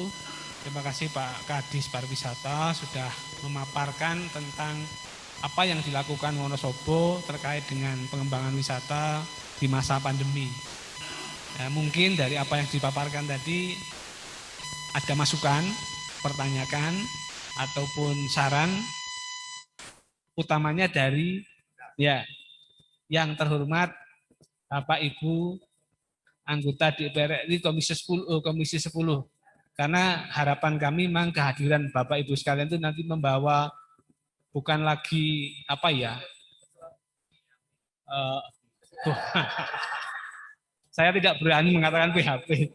Terima kasih Pak Kadis Pariwisata sudah memaparkan tentang apa yang dilakukan Wonosobo terkait dengan pengembangan wisata di masa pandemi. Ya, mungkin dari apa yang dipaparkan tadi ada masukan, pertanyaan, ataupun saran, utamanya dari yang terhormat Bapak Ibu anggota DPR RI Komisi 10, karena harapan kami memang kehadiran Bapak Ibu sekalian itu nanti membawa bukan lagi saya tidak berani mengatakan PHP.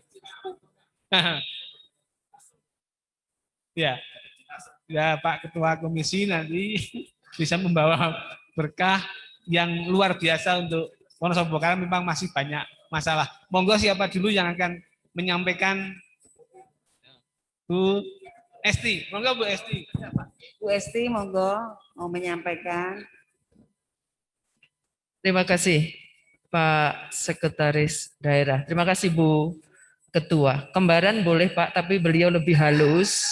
ya Pak Ketua Komisi nanti bisa membawa berkah yang luar biasa untuk Wonosobo karena memang masih banyak masalah. Monggo siapa dulu yang akan menyampaikan? Bu Esti, monggo Bu Esti. Bu Esti, monggo mau menyampaikan. Terima kasih Pak Sekretaris Daerah. Terima kasih Bu Ketua. Kembaran boleh Pak, tapi beliau lebih halus.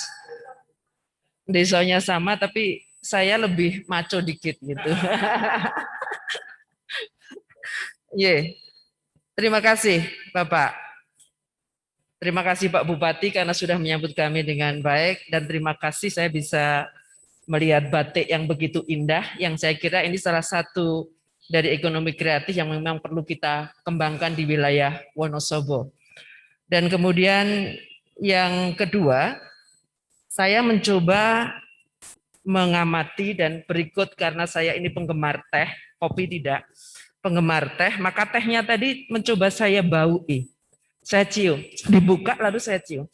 Desanya sama, tapi saya lebih maco dikit gitu. Terima kasih Bapak. Terima kasih Pak Bupati karena sudah menyambut kami dengan baik, dan terima kasih saya bisa melihat batik yang begitu indah, yang saya kira ini salah satu dari ekonomi kreatif yang memang perlu kita kembangkan di wilayah Wonosobo. Dan kemudian yang kedua, saya mencoba mengamati dan berikut karena saya ini penggemar teh, kopi tidak, penggemar teh, maka tehnya tadi mencoba saya baui. Saya cium, dibuka lalu saya cium.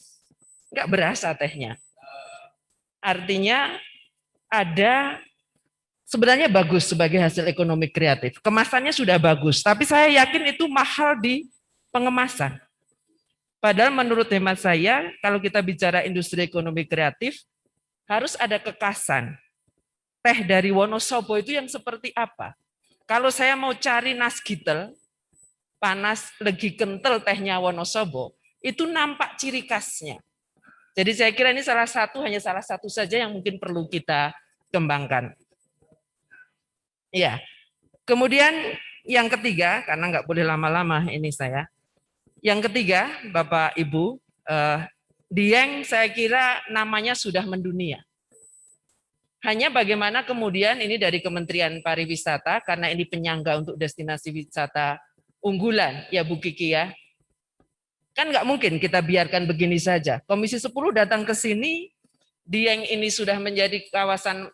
Enggak berasa tehnya. Artinya ada sebenarnya bagus sebagai hasil ekonomi kreatif. Kemasannya sudah bagus, tapi saya yakin itu mahal di pengemasan. Padahal menurut hemat saya, kalau kita bicara industri ekonomi kreatif, harus ada kekasan. Teh dari Wonosobo itu yang seperti apa? Kalau saya mau cari nasgitel, panas, legi kental tehnya Wonosobo, itu nampak ciri khasnya. Jadi saya kira ini hanya salah satu saja yang mungkin perlu kita kembangkan. Ya, kemudian yang ketiga, karena nggak boleh lama-lama ini saya. Yang ketiga, Bapak Ibu, Dieng saya kira namanya sudah mendunia. Hanya bagaimana kemudian ini dari Kementerian Pariwisata, karena ini penyangga untuk destinasi wisata unggulan, ya Bu Kiki ya. Kan nggak mungkin kita biarkan begini saja. Komisi 10 datang ke sini, Dieng ini sudah menjadi kawasan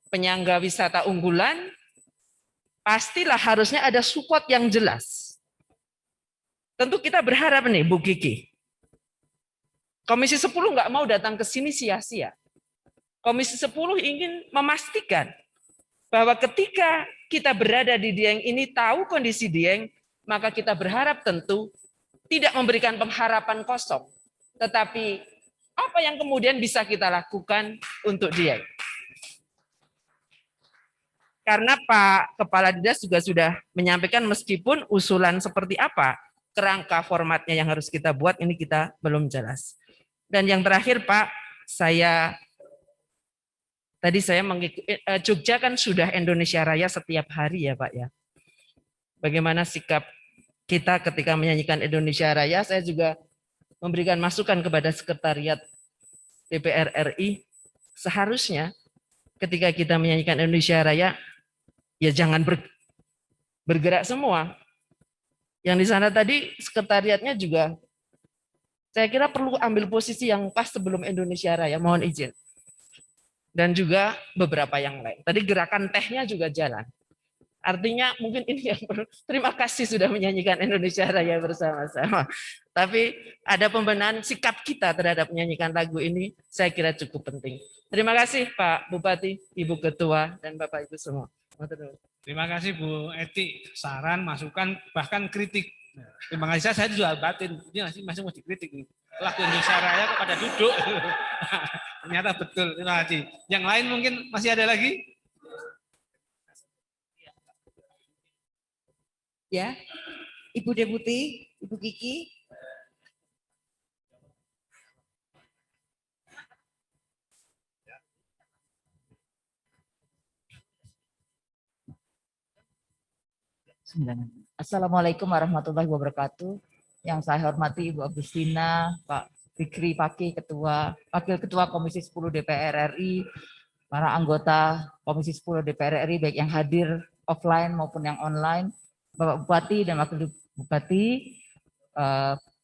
penyangga wisata unggulan, pastilah harusnya ada support yang jelas. Tentu kita berharap nih Bu Kiki. Komisi 10 nggak mau datang ke sini sia-sia. Komisi 10 ingin memastikan bahwa ketika kita berada di Dieng ini, tahu kondisi Dieng, maka kita berharap tentu tidak memberikan pengharapan kosong. Tetapi apa yang kemudian bisa kita lakukan untuk Dieng? Karena Pak Kepala Dinas juga sudah menyampaikan meskipun usulan seperti apa, kerangka formatnya yang harus kita buat, ini kita belum jelas. Dan yang terakhir Pak, tadi saya mengikuti, Jogja kan sudah Indonesia Raya setiap hari ya Pak ya. bagaimana sikap kita ketika menyanyikan Indonesia Raya. Saya juga memberikan masukan kepada Sekretariat DPR RI, seharusnya ketika kita menyanyikan Indonesia Raya, ya jangan bergerak semua. Yang di sana tadi sekretariatnya juga, saya kira perlu ambil posisi yang pas sebelum Indonesia Raya, mohon izin. Dan juga beberapa yang lain. Tadi gerakan tehnya juga jalan. Artinya mungkin ini yang terima kasih sudah menyanyikan Indonesia Raya bersama-sama. Tapi ada pembenahan sikap kita terhadap menyanyikan lagu ini, saya kira cukup penting. Terima kasih Pak Bupati, Ibu Ketua, dan Bapak Ibu semua. Terima kasih Bu Eti, saran, masukan, bahkan kritik. Terima kasih, saya juga batin, ini masih mau dikritik nih. Lagu Indonesia Raya kepada duduk. Ternyata betul, terima kasih. Yang lain mungkin masih ada lagi? Ya, Ibu Deputi, Ibu Kiki. Assalamualaikum warahmatullahi wabarakatuh. Yang saya hormati Ibu Agustina, Pak Fikri Paki, Wakil Ketua Komisi 10 DPR RI, para anggota Komisi 10 DPR RI, baik yang hadir offline maupun yang online, Bapak Bupati dan Wakil Bupati,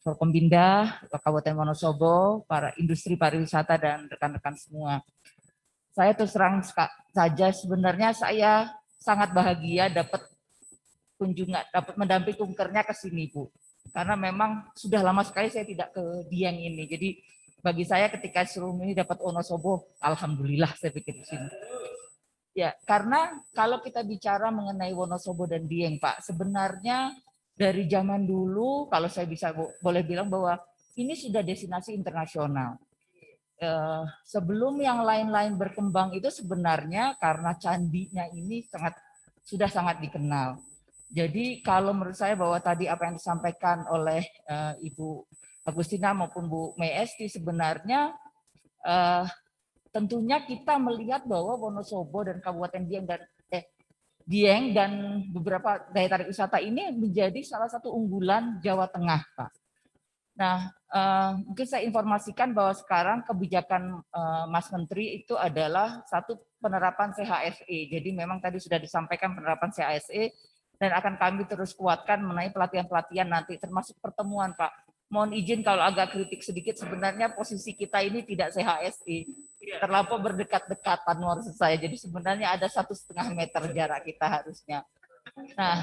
Forkombinda, Kabupaten Wonosobo, para industri pariwisata dan rekan-rekan semua. Saya terus terang saja sebenarnya saya sangat bahagia dapat mendampingi kunkernya ke sini, Bu. Karena memang sudah lama sekali saya tidak ke Dieng ini. Jadi bagi saya ketika Serum ini dapat Wonosobo, alhamdulillah saya pikir di sini. Ya, karena kalau kita bicara mengenai Wonosobo dan Dieng, Pak, sebenarnya dari zaman dulu kalau saya bisa boleh bilang bahwa ini sudah destinasi internasional. Sebelum yang lain-lain berkembang itu sebenarnya karena candinya ini sudah sangat dikenal. Jadi kalau menurut saya bahwa tadi apa yang disampaikan oleh Ibu Agustina maupun Bu Esti sebenarnya tentunya kita melihat bahwa Wonosobo dan Kabupaten Dieng dan beberapa daya tarik wisata ini menjadi salah satu unggulan Jawa Tengah, Pak. Nah, mungkin saya informasikan bahwa sekarang kebijakan Mas Menteri itu adalah satu penerapan CHSE. Jadi memang tadi sudah disampaikan penerapan CHSE. Dan akan kami terus kuatkan mengenai pelatihan-pelatihan nanti, termasuk pertemuan, Pak. Mohon izin kalau agak kritik sedikit, sebenarnya posisi kita ini tidak CHSI, terlampau berdekat-dekatan menurut saya. Jadi sebenarnya ada 1,5 meter jarak kita harusnya. Nah,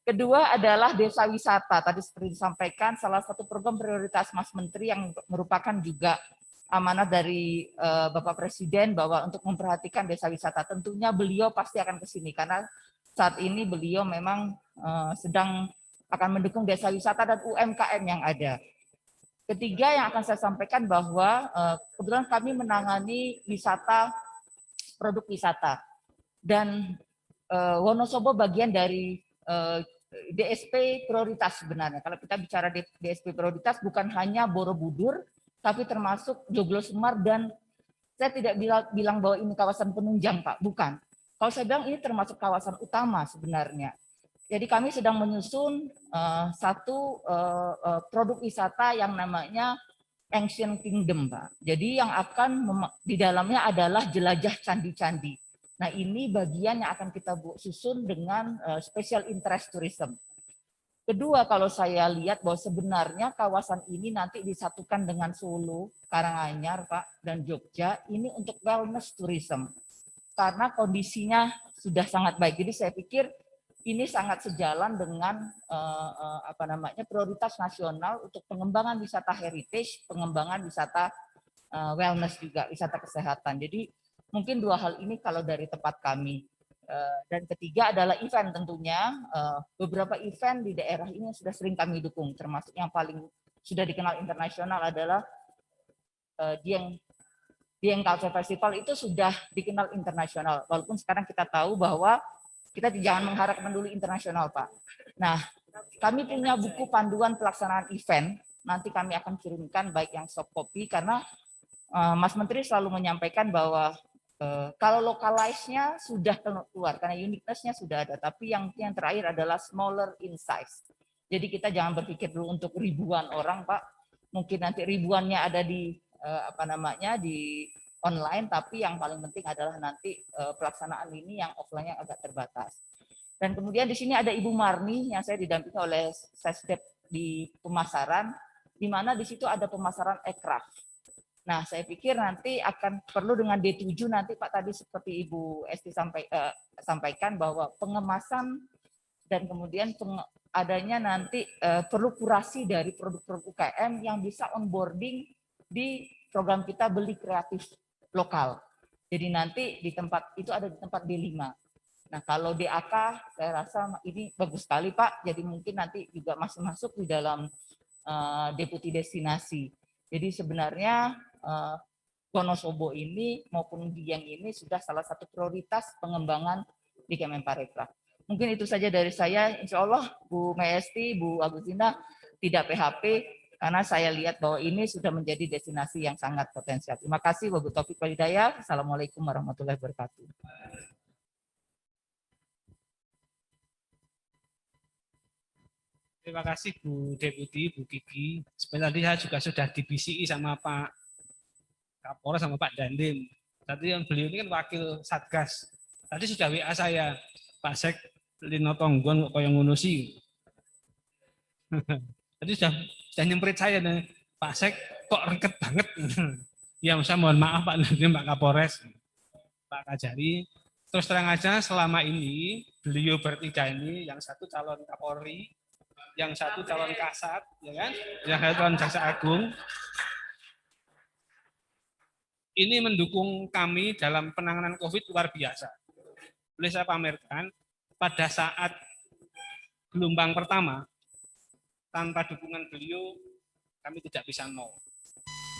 kedua adalah desa wisata. Tadi seperti disampaikan, salah satu program prioritas Mas Menteri yang merupakan juga amanat dari Bapak Presiden bahwa untuk memperhatikan desa wisata. Tentunya beliau pasti akan ke sini karena saat ini beliau memang sedang akan mendukung desa wisata dan UMKM yang ada. Ketiga yang akan saya sampaikan bahwa kebetulan kami menangani produk wisata. Dan Wonosobo bagian dari DSP prioritas sebenarnya. Kalau kita bicara DSP prioritas bukan hanya Borobudur, tapi termasuk Joglo Semar dan saya tidak bilang bahwa ini kawasan penunjang, Pak, bukan. Kalau saya bilang ini termasuk kawasan utama sebenarnya. Jadi kami sedang menyusun satu produk wisata yang namanya Ancient Kingdom, Pak. Jadi yang akan di dalamnya adalah jelajah candi-candi. Nah ini bagian yang akan kita susun dengan special interest tourism. Kedua, kalau saya lihat bahwa sebenarnya kawasan ini nanti disatukan dengan Solo, Karanganyar, Pak, dan Jogja, ini untuk wellness tourism. Karena kondisinya sudah sangat baik. Jadi saya pikir ini sangat sejalan dengan prioritas nasional untuk pengembangan wisata heritage, pengembangan wisata wellness juga, wisata kesehatan. Jadi mungkin dua hal ini kalau dari tempat kami. Dan ketiga adalah event tentunya. Beberapa event di daerah ini sudah sering kami dukung, termasuk yang paling sudah dikenal internasional adalah Dieng Culture Festival itu sudah dikenal internasional. Walaupun sekarang kita tahu bahwa kita jangan mengharapkan dulu internasional, Pak. Nah, kami punya buku panduan pelaksanaan event. Nanti kami akan kirimkan baik yang soft copy karena Mas Menteri selalu menyampaikan bahwa Kalau localize-nya sudah keluar karena uniqueness-nya sudah ada, tapi yang terakhir adalah smaller in size. Jadi kita jangan berpikir dulu untuk ribuan orang, Pak. Mungkin nanti ribuannya ada di di online, tapi yang paling penting adalah nanti pelaksanaan ini yang offline yang agak terbatas. Dan kemudian di sini ada Ibu Marni yang saya didampingi oleh Sesdep di pemasaran, di mana di situ ada pemasaran aircraft. Nah, saya pikir nanti akan perlu dengan D7 nanti Pak tadi seperti Ibu Esti sampaikan bahwa pengemasan dan kemudian adanya nanti perlu kurasi dari produk-produk UKM yang bisa onboarding di program kita beli kreatif lokal. Jadi nanti di tempat itu ada di tempat D5. Nah, kalau DAK saya rasa ini bagus sekali Pak. Jadi mungkin nanti juga masih masuk di dalam deputi destinasi. Jadi sebenarnya Wonosobo ini maupun Dieng ini sudah salah satu prioritas pengembangan di Kemenparekraf. Mungkin itu saja dari saya. Insya Allah Bu Mayesti, Bu Agustina tidak PHP karena saya lihat bahwa ini sudah menjadi destinasi yang sangat potensial. Terima kasih Wabu Taufik Walhidayah. Assalamualaikum warahmatullahi wabarakatuh. Terima kasih Bu Deputi, Bu Kiki. Sebenarnya saya juga sudah dibisiki sama Pak Kapolres sama Pak Dandim. Tadi yang beliau ini kan wakil Satgas. Tadi sudah WA saya, Pak Sek Lino Tonggon kok yang ngunusi. Tadi sudah nyemprit saya nih, Pak Sek kok reket banget. Ya saya mohon maaf Pak Dandim, Pak Kapolres, Pak Kajari. Terus terang aja selama ini beliau bertiga ini, yang satu calon Kapolri, yang satu calon Kasat, ya kan? Yang satu calon Jaksa Agung. Ini mendukung kami dalam penanganan COVID luar biasa. Boleh saya pamerkan, pada saat gelombang pertama, tanpa dukungan beliau, kami tidak bisa nol.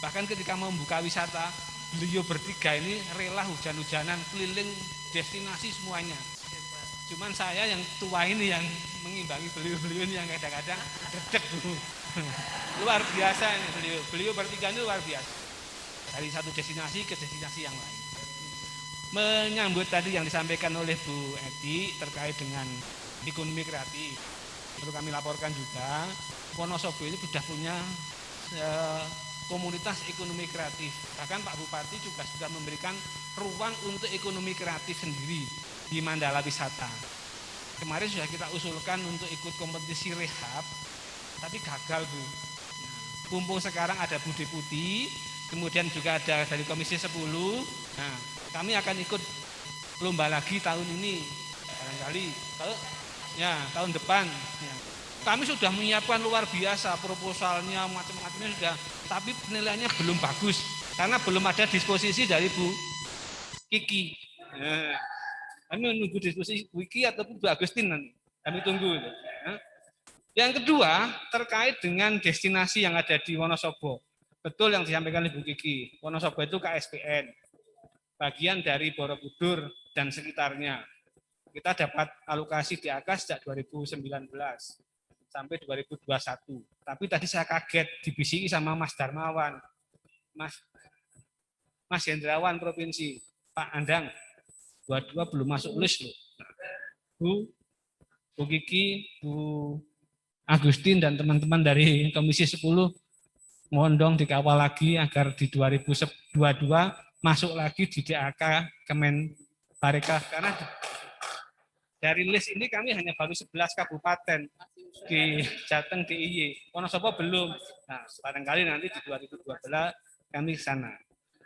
Bahkan ketika membuka wisata, beliau bertiga ini rela hujan-hujanan keliling destinasi semuanya. Cuman saya yang tua ini yang mengimbangi beliau-beliau ini yang kadang-kadang dedek dulu. Luar biasa ini beliau bertiga ini luar biasa. Dari satu destinasi ke destinasi yang lain. Menyambut tadi yang disampaikan oleh Bu Eti terkait dengan ekonomi kreatif. Perlu kami laporkan juga, Wonosobo ini sudah punya komunitas ekonomi kreatif. Bahkan Pak Bupati juga sudah memberikan ruang untuk ekonomi kreatif sendiri di Mandala Wisata. Kemarin sudah kita usulkan untuk ikut kompetisi rehab, tapi gagal Bu. Mumpung sekarang ada Bu Deputi, kemudian juga ada dari Komisi 10. Nah, kami akan ikut lomba lagi tahun ini, barangkali tahun depan. Ya. Kami sudah menyiapkan luar biasa proposalnya, macam-macamnya sudah, tapi penilaiannya belum bagus karena belum ada disposisi dari Bu Kiki. Nah, kami menunggu disposisi Bu Kiki ataupun Bu Agustin nanti. Kami tunggu. Nah. Yang kedua terkait dengan destinasi yang ada di Wonosobo. Betul yang disampaikan Ibu Kiki, Wonosobo itu KSPN, bagian dari Borobudur dan sekitarnya. Kita dapat alokasi DAK sejak 2019 sampai 2021. Tapi tadi saya kaget dibisiki sama Mas Darmawan, Mas Hendrawan Provinsi, Pak Andang, dua-dua belum masuk list loh. Bu Kiki, Bu Agustin dan teman-teman dari Komisi 10 mohon dong dikawal lagi agar di 2022 masuk lagi di DAK Kemenparekraf karena dari list ini kami hanya baru 11 kabupaten di Jateng DIY, Wonosobo belum. Nah, barangkali nanti di 2012 kami ke sana.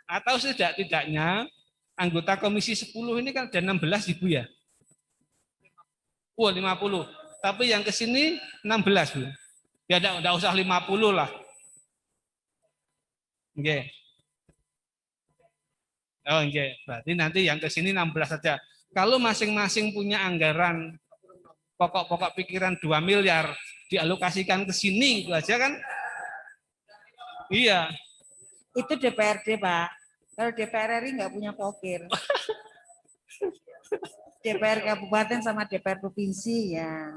Atau setidak-tidaknya anggota Komisi 10 ini kan ada 16 Ibu ya? 50. Tapi yang ke sini 16 Bu. Ya enggak usah 50 lah. Oke. Oh, oke. Berarti nanti yang ke sini 16 saja. Kalau masing-masing punya anggaran pokok-pokok pikiran 2 miliar dialokasikan ke sini itu aja kan? Iya. Itu DPRD, Pak. Kalau DPR RI nggak punya pokir. DPR kabupaten sama DPR provinsi ya.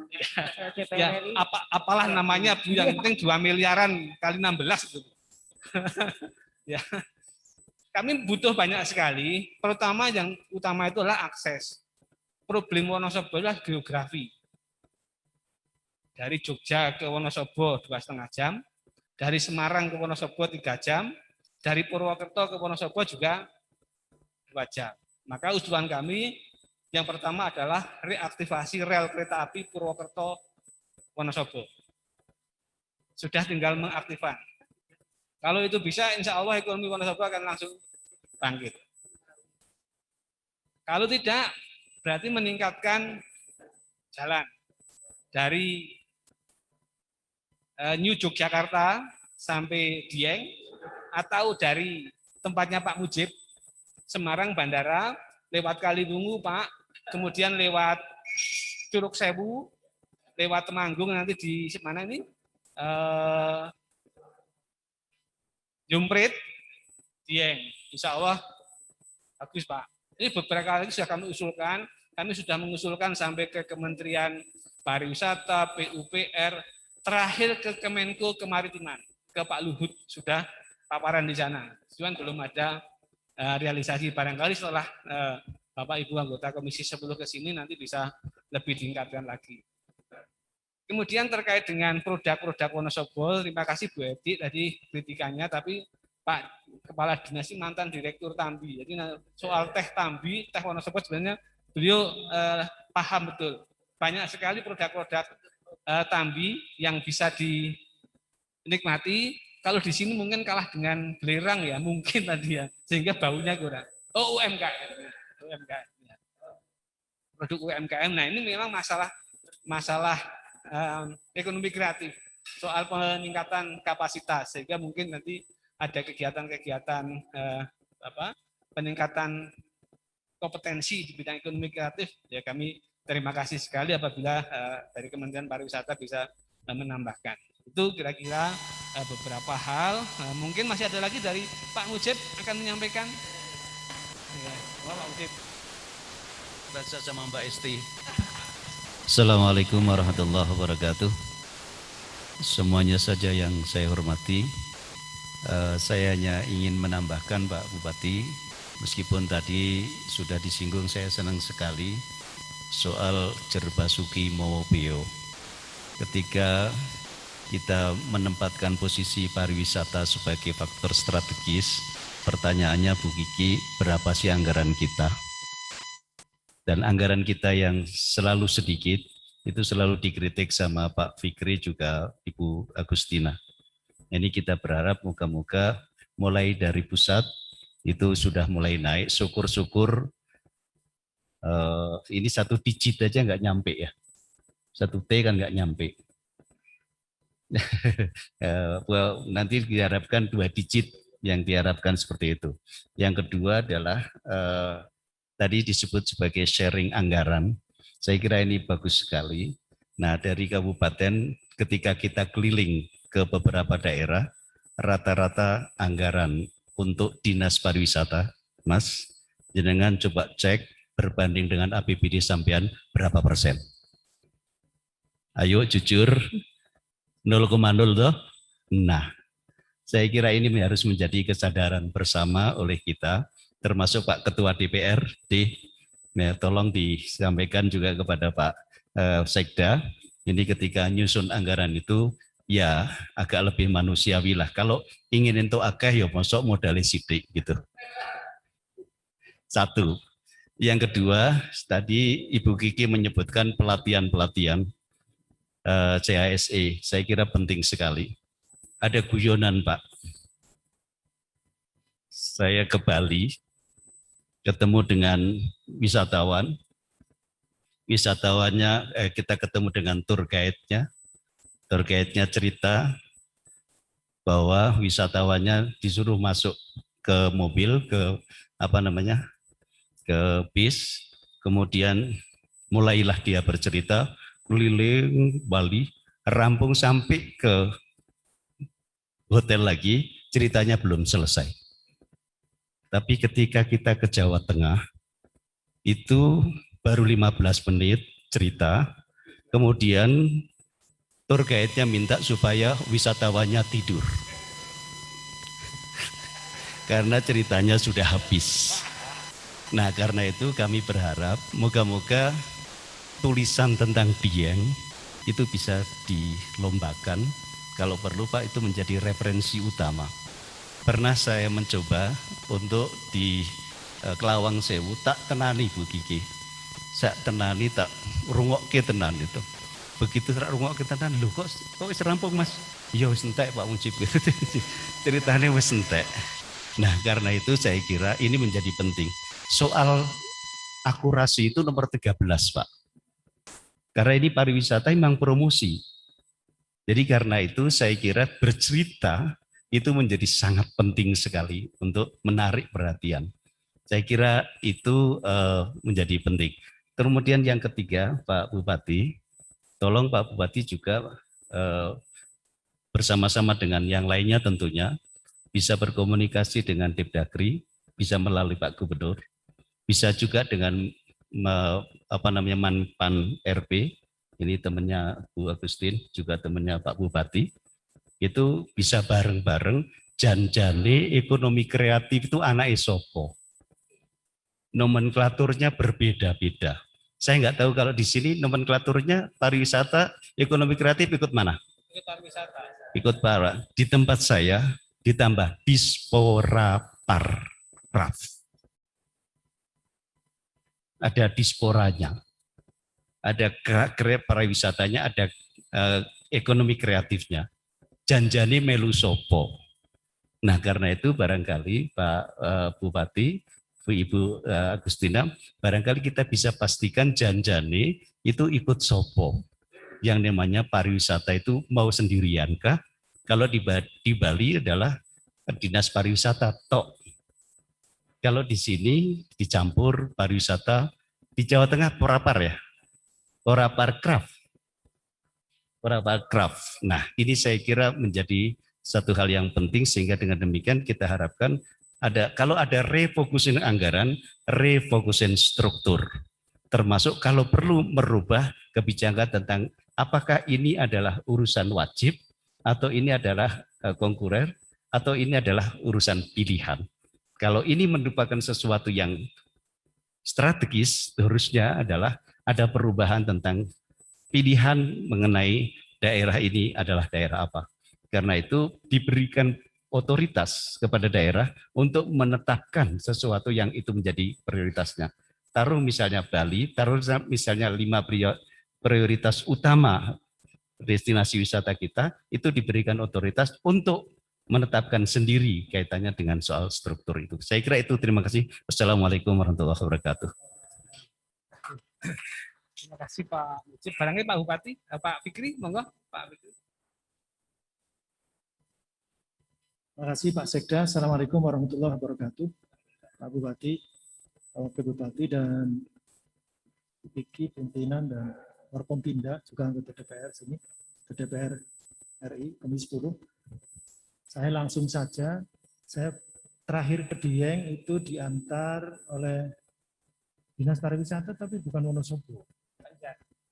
DPR Ya, RI. apalah namanya Bu, yang penting 2 miliaran kali 16 gitu. Ya. kami butuh banyak sekali, terutama yang utama itu adalah akses. Problem Wonosobo adalah geografi. Dari Jogja ke Wonosobo 2,5 jam, dari Semarang ke Wonosobo 3 jam, dari Purwokerto ke Wonosobo juga 2 jam. Maka usulan kami yang pertama adalah reaktivasi rel kereta api Purwokerto Wonosobo. Sudah tinggal mengaktifkan. Kalau itu bisa, insya Allah ekonomi Wonosobo akan langsung bangkit. Kalau tidak, berarti meningkatkan jalan dari New Yogyakarta sampai Dieng, atau dari tempatnya Pak Mujib, Semarang Bandara, lewat Kaliwungu Pak, kemudian lewat Curug Sewu, lewat Temanggung, nanti di mana ini? Jumprit, Dieng. Insya Allah bagus Pak. Ini beberapa kali sudah kami sudah mengusulkan sampai ke Kementerian Pariwisata, PUPR, terakhir ke Kemenko Kemaritiman, ke Pak Luhut sudah paparan di sana. Cuman belum ada realisasi, barangkali setelah Bapak Ibu anggota Komisi 10 ke sini nanti bisa lebih ditingkatkan lagi. Kemudian terkait dengan produk-produk Wonosobo, terima kasih Bu Edi tadi kritikannya, tapi Pak Kepala Dinas ini mantan Direktur Tambi. Jadi soal teh Tambi, teh Wonosobo sebenarnya beliau paham betul. Banyak sekali produk-produk Tambi yang bisa dinikmati. Kalau di sini mungkin kalah dengan belerang ya, mungkin tadi ya, sehingga baunya kurang. Oh, UMKM. Ya. Produk UMKM. Nah, ini memang masalah ekonomi kreatif, soal peningkatan kapasitas, sehingga mungkin nanti ada kegiatan-kegiatan peningkatan kompetensi di bidang ekonomi kreatif. Ya, kami terima kasih sekali apabila dari Kementerian Pariwisata bisa menambahkan. Itu kira-kira beberapa hal. Mungkin masih ada lagi dari Pak Mujib akan menyampaikan. Ya, Pak Mujib. Baca sama Mbak Esti. Assalamualaikum warahmatullahi wabarakatuh. Semuanya saja yang saya hormati. Saya hanya ingin menambahkan Pak Bupati, meskipun tadi sudah disinggung, saya senang sekali soal Jerbasuki Mowobeo. Ketika kita menempatkan posisi pariwisata sebagai faktor strategis, pertanyaannya Bu Kiki, berapa sih anggaran kita? Dan anggaran kita yang selalu sedikit, itu selalu dikritik sama Pak Fikri juga Ibu Agustina. Ini kita berharap moga-moga mulai dari pusat itu sudah mulai naik, syukur-syukur ini 1 digit aja nggak nyampe ya. 1 T kan nggak nyampe. Nanti diharapkan 2 digit yang diharapkan seperti itu. Yang kedua adalah tadi disebut sebagai sharing anggaran. Saya kira ini bagus sekali. Nah, dari kabupaten ketika kita keliling ke beberapa daerah, rata-rata anggaran untuk dinas pariwisata, Mas, jenengan coba cek berbanding dengan APBD sampean berapa persen? Ayo jujur, 0,0 toh? Nah, saya kira ini harus menjadi kesadaran bersama oleh kita, termasuk Pak Ketua DPRD, ya, tolong disampaikan juga kepada Pak Sekda, ini ketika nyusun anggaran itu, ya agak lebih manusiawi lah. Kalau ingin untuk akeh, ya masuk modalnya sidik gitu. 1. Yang kedua, tadi Ibu Kiki menyebutkan pelatihan-pelatihan CASE, saya kira penting sekali. Ada guyonan Pak, saya ke Bali, ketemu dengan wisatawannya, kita ketemu dengan tour guide-nya cerita bahwa wisatawannya disuruh masuk ke mobil, ke bis, kemudian mulailah dia bercerita, keliling Bali, rampung sampai ke hotel lagi, ceritanya belum selesai. Tapi ketika kita ke Jawa Tengah, itu baru 15 menit cerita, kemudian tour guide-nya minta supaya wisatawannya tidur. karena ceritanya sudah habis. Nah, karena itu kami berharap moga-moga tulisan tentang Dieng itu bisa dilombakan. Kalau perlu Pak, itu menjadi referensi utama. Pernah saya mencoba untuk di Kelawang Sewu, tak tenani Bu Kiki. Saya tenani tak rungokke tenan itu. Begitu tak rungokke tenan, lho kok wis rampung Mas? Ya wis entek Pak Mujib. Ceritanya wis entek. Nah, karena itu saya kira ini menjadi penting. Soal akurasi itu nomor 13 Pak. Karena ini pariwisata memang promosi. Jadi karena itu saya kira bercerita itu menjadi sangat penting sekali untuk menarik perhatian. Saya kira itu menjadi penting. Kemudian yang ketiga Pak Bupati, tolong Pak Bupati juga bersama-sama dengan yang lainnya tentunya bisa berkomunikasi dengan Depdagri, bisa melalui Pak Gubernur, bisa juga dengan Manpan RP, ini temannya Bu Agustin, juga temannya Pak Bupati, itu bisa bareng-bareng janjane ekonomi kreatif itu anak esopo. Nomenklaturnya berbeda-beda. Saya nggak tahu kalau di sini nomenklaturnya pariwisata, ekonomi kreatif ikut mana? Ikut pariwisata. Ikut para. Di tempat saya ditambah dispora parkraf. Ada disporanya, ada pariwisatanya, ada ekonomi kreatifnya. Janjane melu sopo. Nah karena itu barangkali Pak Bupati, Ibu Agustina, barangkali kita bisa pastikan janjane itu ikut sopo. Yang namanya pariwisata itu mau sendirian kah? Kalau di Bali adalah Dinas Pariwisata tok. Kalau di sini dicampur pariwisata, di Jawa Tengah Porapar ya, Poraparkraf. Nah ini saya kira menjadi satu hal yang penting sehingga dengan demikian kita harapkan kalau ada refocusing anggaran, refocusing struktur, termasuk kalau perlu merubah kebijakan tentang apakah ini adalah urusan wajib atau ini adalah konkurer atau ini adalah urusan pilihan. Kalau ini merupakan sesuatu yang strategis, harusnya adalah ada perubahan tentang pilihan mengenai daerah ini adalah daerah apa. Karena itu diberikan otoritas kepada daerah untuk menetapkan sesuatu yang itu menjadi prioritasnya. Taruh misalnya Bali, taruh misalnya 5 prioritas utama destinasi wisata kita, itu diberikan otoritas untuk menetapkan sendiri kaitannya dengan soal struktur itu. Saya kira itu, terima kasih. Wassalamualaikum warahmatullahi wabarakatuh. Terima kasih Pak Mujib. Barangkali Pak Bupati, Pak Fikri, monggo Pak Fikri. Terima kasih Pak Sekda. Assalamualaikum warahmatullahi wabarakatuh. Pak Bupati, Pak Wakil Bupati dan Vicky, pimpinan dan Forkompinda, juga anggota DPR sini, DPR RI, Komisi 10. Saya langsung saja, saya terakhir ke Dieng itu diantar oleh Dinas Pariwisata, tapi bukan Wonosobo,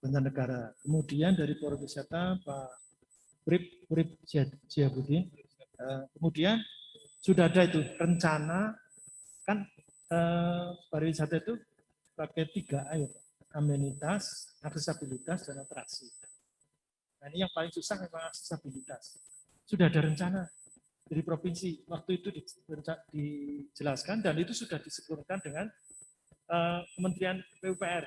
Banjarnegara. Kemudian dari pariwisata Pak Urip Jiabudin. Kemudian sudah ada itu rencana, kan pariwisata itu pakai 3A, amenitas, aksesibilitas, dan atraksi. Nah ini yang paling susah memang aksesibilitas. Sudah ada rencana dari provinsi, waktu itu dijelaskan dan itu sudah disempurnakan dengan Kementerian PUPR.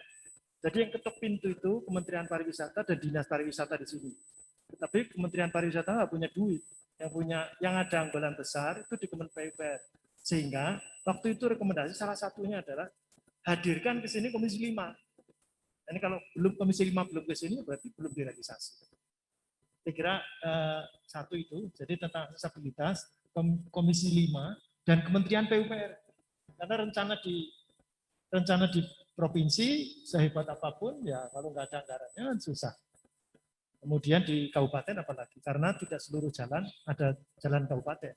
Jadi yang ketuk pintu itu Kementerian Pariwisata dan Dinas Pariwisata di sini. Tetapi Kementerian Pariwisata nggak punya duit, yang ada anggaran besar itu di Kementerian PUPR. Sehingga waktu itu rekomendasi salah satunya adalah hadirkan ke sini Komisi 5. Ini kalau belum Komisi 5 belum ke sini berarti belum direalisasi. Saya kira satu itu, jadi tentang aksesibilitas, Komisi 5 dan Kementerian PUPR. Karena rencana di provinsi sehebat apapun ya kalau nggak ada anggarannya susah. Kemudian di kabupaten apalagi karena tidak seluruh jalan ada jalan kabupaten.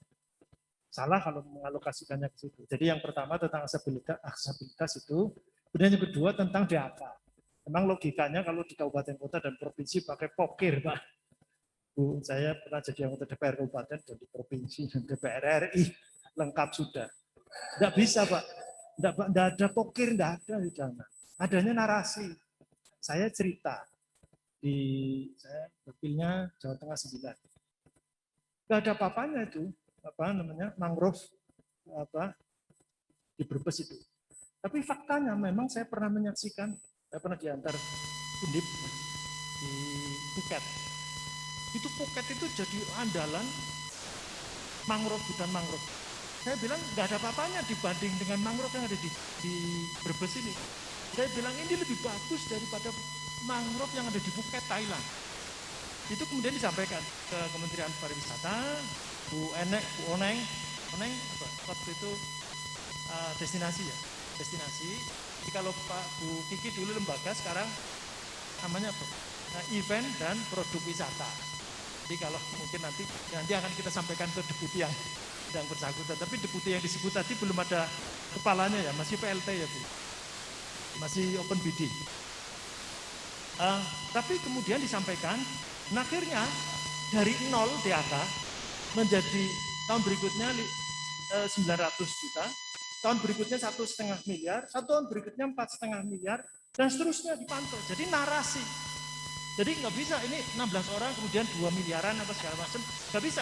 Salah kalau mengalokasikannya ke situ. Jadi yang pertama tentang aksesibilitas itu, kemudian yang kedua tentang DAK. Memang logikanya kalau di kabupaten kota dan provinsi pakai pokir, Pak. Bu, saya pernah jadi anggota DPR kabupaten dan di provinsi dan DPR RI. lengkap sudah. Enggak bisa, Pak. Enggak ada pokir, enggak ada di sana. Adanya narasi. Saya cerita saya dapilnya Jawa Tengah 9. Enggak ada apa-apanya itu, mangrove di Brebes itu. Tapi faktanya memang saya pernah menyaksikan, saya pernah diantar Undip di Phuket. Itu Phuket itu jadi andalan mangrove, hutan mangrove. Saya bilang nggak ada apa-apanya dibanding dengan mangrove yang ada di Brebes ini. Saya bilang ini lebih bagus daripada mangrove yang ada di Phuket, Thailand. Itu kemudian disampaikan ke Kementerian Pariwisata, Bu Oneng waktu itu destinasi ya, destinasi. Jadi kalau Pak Bu Kiki dulu lembaga, sekarang namanya apa? Event dan produk wisata. Jadi kalau mungkin nanti akan kita sampaikan ke deputi yang sedang bersangkutan. Tapi deputi yang disebut tadi belum ada kepalanya ya, masih PLT ya Bu, masih open bidding. Tapi kemudian disampaikan, akhirnya dari 0 DAK menjadi tahun berikutnya 900 juta, tahun berikutnya 1,5 miliar, tahun berikutnya 4,5 miliar, dan seterusnya dipantau. Jadi narasi. Jadi nggak bisa ini 16 orang kemudian 2 miliaran apa segala macam, nggak bisa,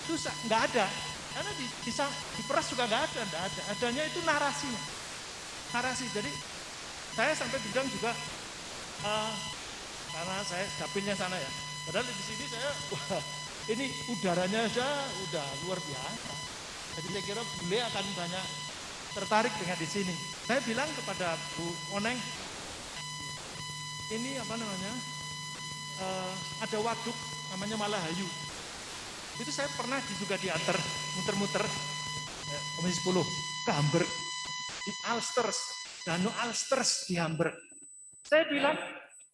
susah, nggak ada. Karena di peras juga nggak ada. Adanya itu narasinya, narasi. Jadi saya sampai bilang juga karena saya dapilnya sana ya. Padahal di sini saya, ini udaranya aja udah luar biasa. Jadi saya kira bule akan banyak tertarik dengan di sini. Saya bilang kepada Bu Oneng, ini ada waduk namanya Malahayu. Itu saya pernah juga diantar muter-muter Komisi 10 ke Hamburg, di Alsters, Danau Alsters di Hamburg. Saya bilang,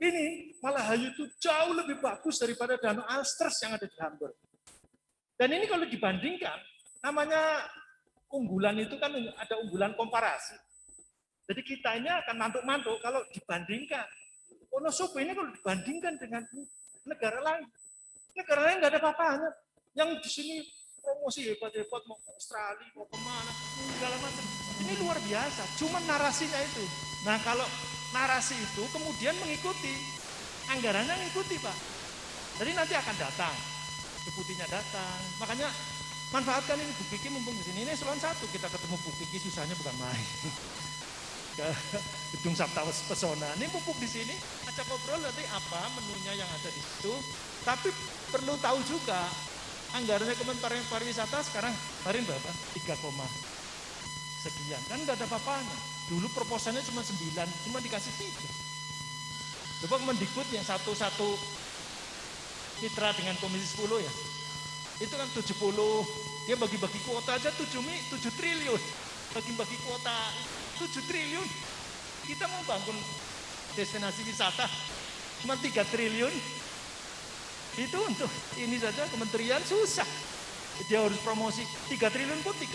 ini Malahayu itu jauh lebih bagus daripada Danau Alsters yang ada di Hamburg. Dan ini kalau dibandingkan, namanya unggulan itu kan ada unggulan komparasi. Jadi kita ini akan mantuk-mantuk kalau dibandingkan. Wonosobo ini kalau dibandingkan dengan negara lain nggak ada apa-apanya. Yang di sini promosi hebat-hebat, mau ke Australia, mau kemana, segala macam. Ini luar biasa, cuma narasinya itu. Nah kalau narasi itu kemudian mengikuti, anggarannya mengikuti Pak. Jadi nanti akan datang, deputinya datang. Makanya manfaatkan ini Bu Kiki mumpung di sini. Ini eselon 1 kita ketemu Bu Kiki, susahnya bukan main. Ke Gedung Sabta Pesona. Ini mumpung di sini, ajak ngobrol nanti apa menunya yang ada di situ. Tapi perlu tahu juga anggarannya Kementerian Pariwisata sekarang kemarin berapa? 3, sekian. Kan nggak ada apa-apanya. Dulu proposalnya cuma 9, cuma dikasih 3. Coba Kemendikbud yang satu-satu mitra dengan Komisi 10 ya. Itu kan 70, dia bagi-bagi kuota aja 7 triliun. Bagi-bagi kuota 7 triliun. Kita mau bangun destinasi wisata cuma 3 triliun. Itu untuk ini saja kementerian susah. Dia harus promosi 3 triliun pun 2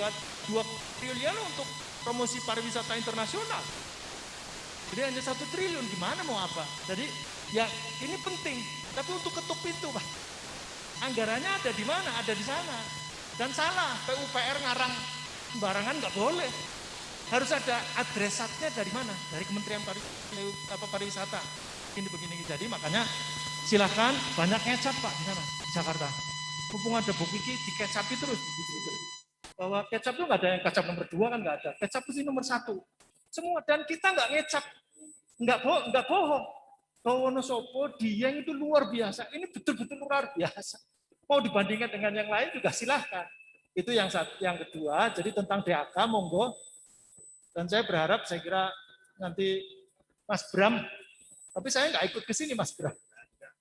triliun untuk promosi pariwisata internasional. Jadi hanya 1 triliun, gimana mau apa? Jadi ya ini penting, tapi untuk ketuk pintu Pak. Anggarannya ada di mana? Ada di sana. Dan salah, PUPR ngarang sembarangan nggak boleh. Harus ada adresatnya dari mana? Dari Kementerian Pariwisata. Ini begini. Jadi makanya silahkan banyak kecap Pak di sana, di Jakarta. Mumpung ada Bu Kiki, dikecapi terus. Bahwa kecap itu nggak ada yang kecap nomor 2 kan nggak ada. Kecap itu nomor 1. Semua, dan kita nggak ngecap, nggak bohong. Bahwa Wonosobo, Dieng itu luar biasa. Ini betul-betul luar biasa. Mau dibandingkan dengan yang lain juga silahkan. Itu yang kedua. Jadi tentang DAK, monggo. Dan saya berharap, saya kira nanti Mas Bram, tapi saya nggak ikut ke sini Mas Bram,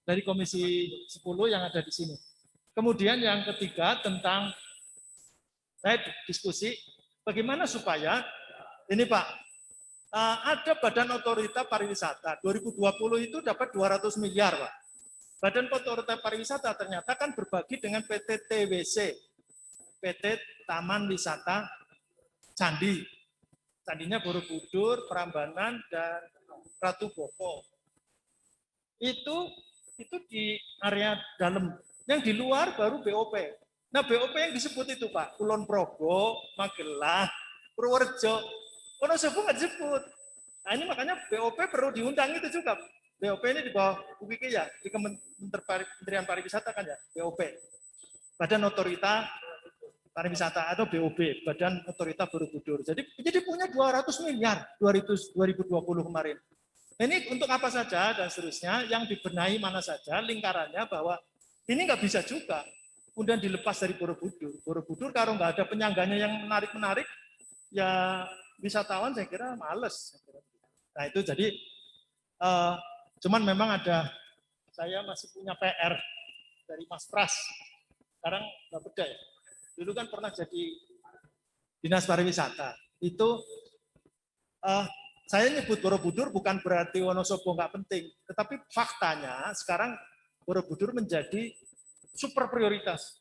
dari Komisi 10 yang ada di sini. Kemudian yang ketiga tentang, saya diskusi bagaimana supaya, ini Pak, ada Badan Otorita Pariwisata, 2020 itu dapat 200 miliar Pak. Badan Otorita Pariwisata ternyata kan berbagi dengan PT TWC, PT Taman Wisata Candi. Candinya Borobudur, Prambanan, dan Ratu Boko. Itu di area dalam. Yang di luar baru BOP. Nah, BOP yang disebut itu Pak, Kulon Progo, Magelang, Purworejo, Wonosobo nggak disebut. Nah ini makanya BOP perlu diundang itu juga. BOP ini di bawah UPK ya, di Kementerian Pariwisata kan ya, BOP. Badan Otorita Pariwisata atau BOB, Badan Otorita Borobudur. Jadi punya 200 miliar 2020 kemarin. Ini untuk apa saja dan seterusnya, yang dibenahi mana saja, lingkarannya bahwa ini nggak bisa juga. Kemudian dilepas dari Borobudur. Borobudur kalau nggak ada penyangganya yang menarik-menarik, ya wisatawan saya kira males. Nah itu jadi, cuman memang saya masih punya PR dari Mas Pras. Sekarang nggak beda ya. Dulu kan pernah jadi Dinas Pariwisata. Itu saya nyebut Borobudur bukan berarti Wonosobo nggak penting, tetapi faktanya sekarang Borobudur menjadi super prioritas.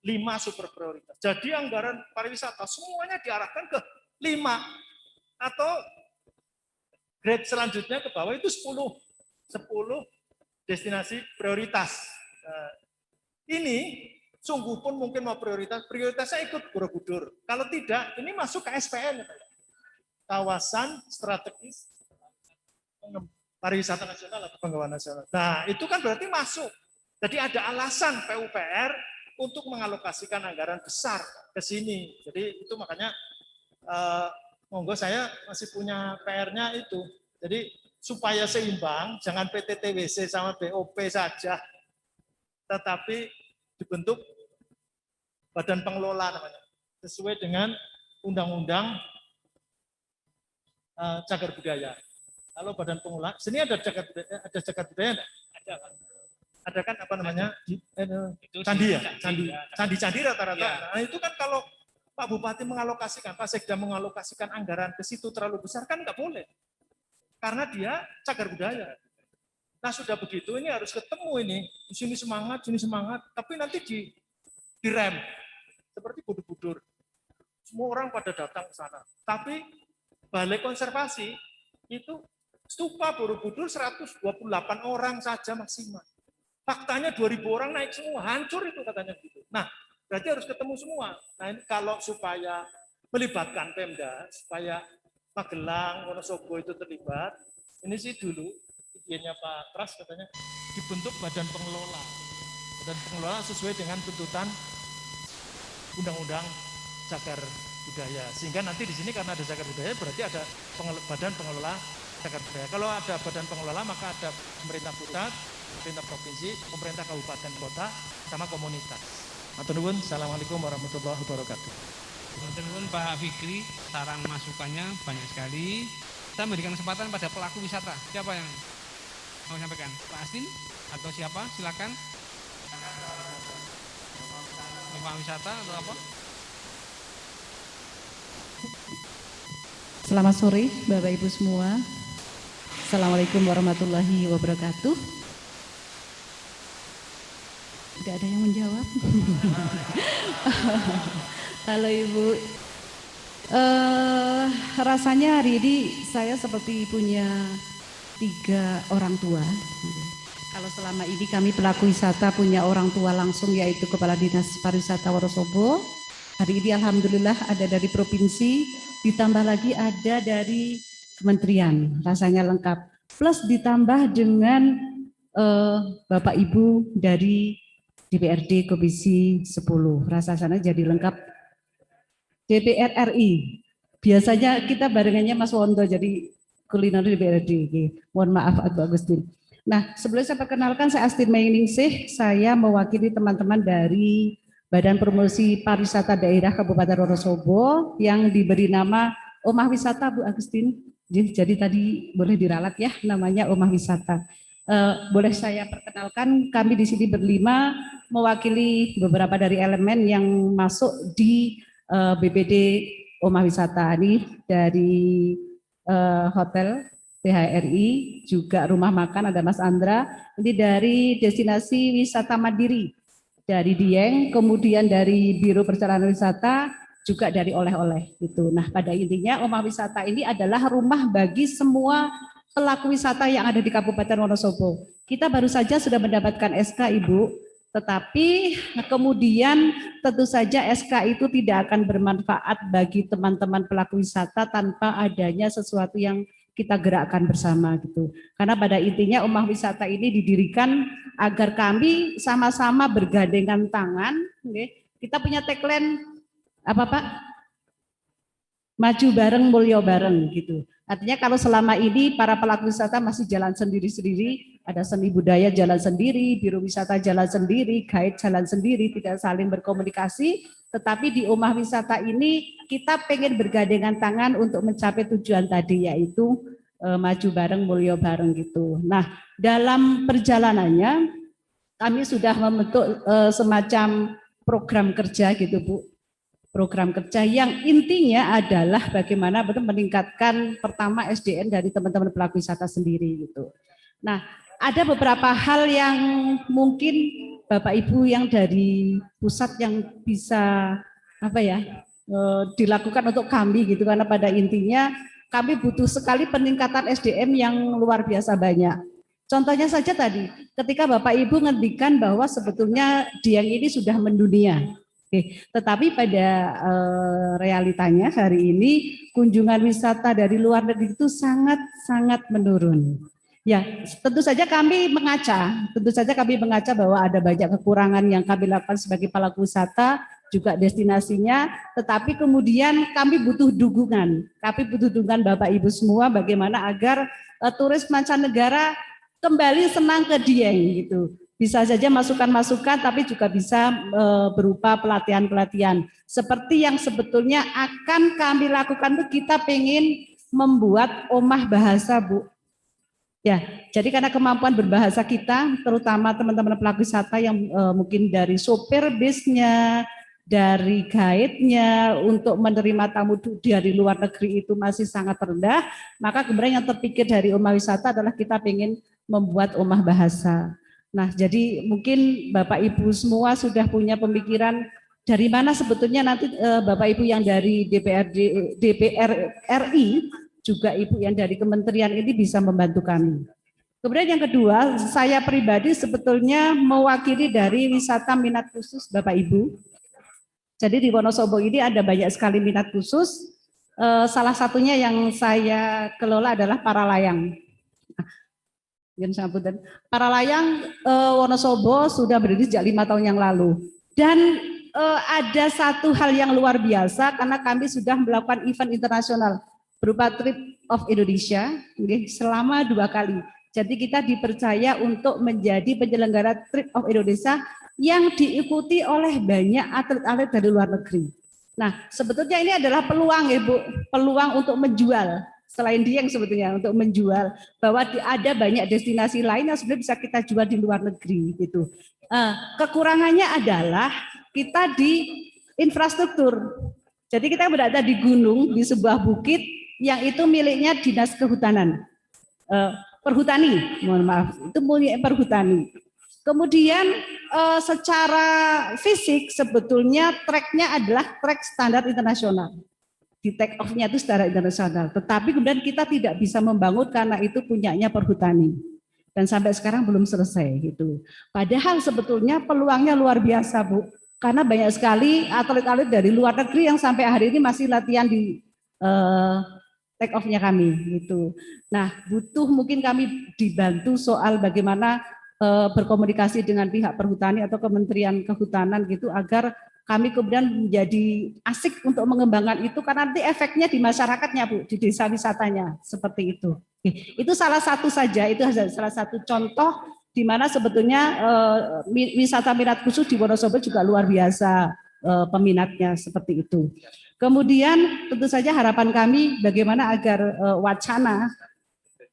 5 super prioritas. Jadi anggaran pariwisata semuanya diarahkan ke 5 atau grade selanjutnya ke bawah itu 10 destinasi prioritas. Ini sungguh pun mungkin mau prioritasnya ikut Borobudur. Kalau tidak, ini masuk ke SPN. Kawasan strategis pariwisata nasional atau pengembangan nasional. Nah, itu kan berarti masuk. Jadi ada alasan PUPR untuk mengalokasikan anggaran besar ke sini. Jadi itu makanya monggo saya masih punya PR-nya itu. Jadi supaya seimbang, jangan PTTWC sama BOP saja, tetapi dibentuk badan pengelola namanya, sesuai dengan Undang-Undang Cagar Budaya. Kalau badan pengelola, sini ada cagar budaya enggak? Ada kan apa namanya? Candi ya? Candi rata-rata. Nah itu kan kalau Pak Bupati mengalokasikan, Pak Sekda mengalokasikan anggaran ke situ terlalu besar kan nggak boleh. Karena dia cagar budaya. Nah sudah begitu ini harus ketemu ini. Di sini semangat, tapi nanti direm. Seperti Borobudur. Semua orang pada datang ke sana. Tapi Balai Konservasi itu stupa Borobudur 128 orang saja maksimal. Faktanya 2.000 orang naik semua, hancur itu katanya gitu. Nah, berarti harus ketemu semua. Nah, ini kalau supaya melibatkan Pemda, supaya Magelang, Wonosobo itu terlibat, ini sih dulu idenya Pak Pras katanya dibentuk badan pengelola. Badan pengelola sesuai dengan tuntutan Undang-Undang Cagar Budaya. Sehingga nanti di sini karena ada cagar budaya berarti ada badan pengelola cagar budaya. Kalau ada badan pengelola maka ada pemerintah pusat, pemerintah provinsi, pemerintah kabupaten kota, sama komunitas. Matur nuwun. Assalamualaikum warahmatullahi wabarakatuh. Matur nuwun Pak Fikri, saran masukannya banyak sekali. Saya memberikan kesempatan pada pelaku wisata. Siapa yang mau sampaikan? Pak Astin atau siapa? Silakan. Pak wisata atau apa? Selamat sore Bapak Ibu semua. Assalamualaikum warahmatullahi wabarakatuh. Tidak ada yang menjawab. Halo Ibu. Rasanya hari ini saya seperti punya 3 orang tua. Kalau selama ini kami pelaku wisata punya orang tua langsung yaitu Kepala Dinas Pariwisata Wonosobo. Hari ini alhamdulillah ada dari provinsi, ditambah lagi ada dari kementerian, rasanya lengkap. Plus ditambah dengan Bapak Ibu dari DPRD Komisi 10, rasanya jadi lengkap. DPR RI, biasanya kita barengannya Mas Wondo jadi kuliner DPRD. Mohon maaf Pak Agustin. Nah, sebelum saya perkenalkan, saya Astin Mainningsih, saya mewakili teman-teman dari Badan Promosi Pariwisata Daerah Kabupaten Wonosobo yang diberi nama Omah Wisata, Bu Agustin. Jadi tadi boleh diralat ya, namanya Omah Wisata. Boleh saya perkenalkan, kami di sini berlima mewakili beberapa dari elemen yang masuk di BPD Omah Wisata ini dari Hotel PHRI, juga rumah makan ada Mas Andra, ini dari destinasi wisata mandiri dari Dieng, kemudian dari Biro Perjalanan Wisata, juga dari oleh-oleh itu. Nah, pada intinya Omah Wisata ini adalah rumah bagi semua pelaku wisata yang ada di Kabupaten Wonosobo. Kita baru saja sudah mendapatkan SK Ibu Tetapi kemudian tentu saja SK itu tidak akan bermanfaat bagi teman-teman pelaku wisata tanpa adanya sesuatu yang kita gerakkan bersama gitu. Karena pada intinya Omah Wisata ini didirikan agar kami sama-sama bergandengan tangan. Kita punya tagline apa Pak? Maju bareng, mulya bareng gitu. Artinya kalau selama ini para pelaku wisata masih jalan sendiri-sendiri, ada seni budaya jalan sendiri, biro wisata jalan sendiri, guide jalan sendiri, tidak saling berkomunikasi. Tetapi di Omah Wisata ini kita pengen bergandengan tangan untuk mencapai tujuan tadi, yaitu maju bareng, mulya bareng gitu. Nah, dalam perjalanannya kami sudah membentuk semacam program kerja gitu Bu. Program kerja yang intinya adalah bagaimana betul meningkatkan pertama SDM dari teman-teman pelaku wisata sendiri gitu. Nah, ada beberapa hal yang mungkin Bapak Ibu yang dari pusat yang bisa dilakukan untuk kami gitu, karena pada intinya kami butuh sekali peningkatan SDM yang luar biasa banyak. Contohnya saja tadi, ketika Bapak Ibu ngendikan bahwa sebetulnya Dieng ini sudah mendunia. Oke, tetapi pada realitanya hari ini kunjungan wisata dari luar negeri itu sangat menurun. Ya, tentu saja kami mengaca bahwa ada banyak kekurangan yang kami lakukan sebagai pelaku wisata, juga destinasinya, tetapi kemudian kami butuh dukungan. Kami butuh dukungan Bapak Ibu semua bagaimana agar turis mancanegara kembali senang ke Dieng gitu. Bisa saja masukan-masukan, tapi juga bisa berupa pelatihan-pelatihan. Seperti yang sebetulnya akan kami lakukan itu kita pengen membuat omah bahasa Bu. Ya, jadi karena kemampuan berbahasa kita, terutama teman-teman pelaku wisata yang mungkin dari sopir bisnya, dari guide-nya untuk menerima tamu dari luar negeri itu masih sangat rendah, maka kemudian yang terpikir dari Omah Wisata adalah kita pengen membuat omah bahasa. Nah, jadi mungkin Bapak Ibu semua sudah punya pemikiran dari mana sebetulnya nanti Bapak Ibu yang dari DPR RI, juga Ibu yang dari kementerian ini bisa membantu kami. Kemudian yang kedua, saya pribadi sebetulnya mewakili dari wisata minat khusus Bapak Ibu. Jadi di Wonosobo ini ada banyak sekali minat khusus. Salah satunya yang saya kelola adalah para layang. Para layang Wonosobo sudah berdiri sejak 5 tahun yang lalu. Dan ada satu hal yang luar biasa karena kami sudah melakukan event internasional berupa Trip of Indonesia selama 2 kali. Jadi kita dipercaya untuk menjadi penyelenggara Trip of Indonesia yang diikuti oleh banyak atlet-atlet dari luar negeri. Nah, sebetulnya ini adalah peluang ya Bu, peluang untuk menjual. Selain Dieng sebetulnya untuk menjual bahwa ada banyak destinasi lain yang sebenarnya bisa kita jual di luar negeri gitu. Kekurangannya adalah kita di infrastruktur. Jadi kita berada di gunung di sebuah bukit yang itu miliknya Dinas Kehutanan, Perhutani, mohon maaf, itu milik Perhutani. Kemudian secara fisik sebetulnya treknya adalah trek standar internasional. Di take off-nya itu secara internasional. Tetapi kemudian kita tidak bisa membangun karena itu punyanya Perhutani. Dan sampai sekarang belum selesai gitu. Padahal sebetulnya peluangnya luar biasa Bu. Karena banyak sekali atlet-atlet dari luar negeri yang sampai hari ini masih latihan di take off-nya kami gitu. Nah, butuh mungkin kami dibantu soal bagaimana berkomunikasi dengan pihak Perhutani atau Kementerian Kehutanan gitu agar kami kemudian menjadi asik untuk mengembangkan itu karena nanti efeknya di masyarakatnya Bu, di desa wisatanya seperti itu. Itu salah satu saja, itu salah satu contoh di mana sebetulnya wisata minat khusus di Wonosobo juga luar biasa peminatnya seperti itu. Kemudian tentu saja harapan kami bagaimana agar wacana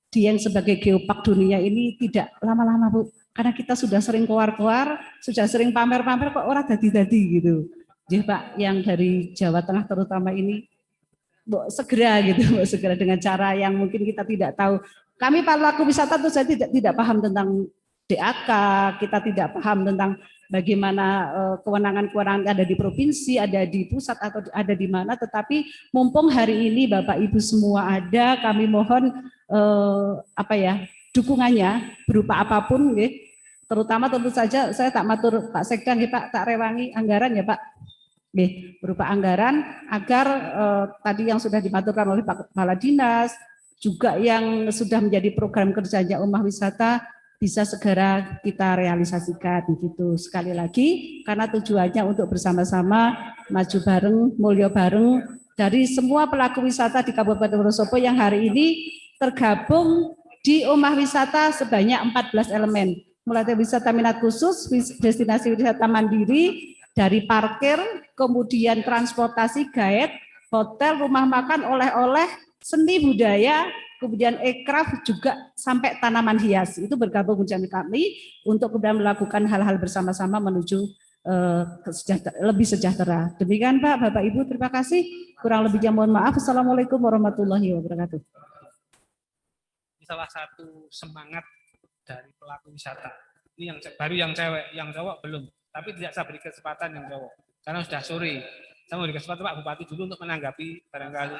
Dieng sebagai geopark dunia ini tidak lama-lama Bu. Karena kita sudah sering keluar-keluar, sudah sering pamer-pamer kok orang dadi-dadi gitu. Jadi Pak yang dari Jawa Tengah terutama ini segera gitu, segera dengan cara yang mungkin kita tidak tahu. Kami pelaku wisata itu saya tidak paham tentang DAK, kita tidak paham tentang bagaimana kewenangan-kewenangan ada di provinsi, ada di pusat atau ada di mana, tetapi mumpung hari ini Bapak Ibu semua ada, kami mohon dukungannya berupa apapun terutama tentu saja saya tak matur Pak Sekda nggih Pak, tak rewangi anggaran ya Pak. Nggih, berupa anggaran agar tadi yang sudah dimaturkan oleh Pak Kepala Dinas, juga yang sudah menjadi program kerjanya Ummah Wisata bisa segera kita realisasikan gitu. Sekali lagi karena tujuannya untuk bersama-sama maju bareng, mulya bareng dari semua pelaku wisata di Kabupaten Wonosobo yang hari ini tergabung di Ummah Wisata sebanyak 14 elemen. Mulai dari wisata minat khusus, destinasi wisata mandiri, dari parkir, kemudian transportasi, guide, hotel, rumah makan, oleh-oleh, seni budaya, kemudian ekraf, juga sampai tanaman hias. Itu bergabung dengan kami untuk kemudian melakukan hal-hal bersama-sama menuju lebih sejahtera. Demikian Pak, Bapak Ibu, terima kasih. Kurang lebihnya mohon maaf. Assalamualaikum warahmatullahi wabarakatuh. Salah satu semangat dari pelaku wisata. Ini yang baru yang cewek, yang cowok belum. Tapi tidak saya beri kesempatan yang cowok. Karena sudah sore. Saya mau beri kesempatan Pak Bupati dulu untuk menanggapi barangkali.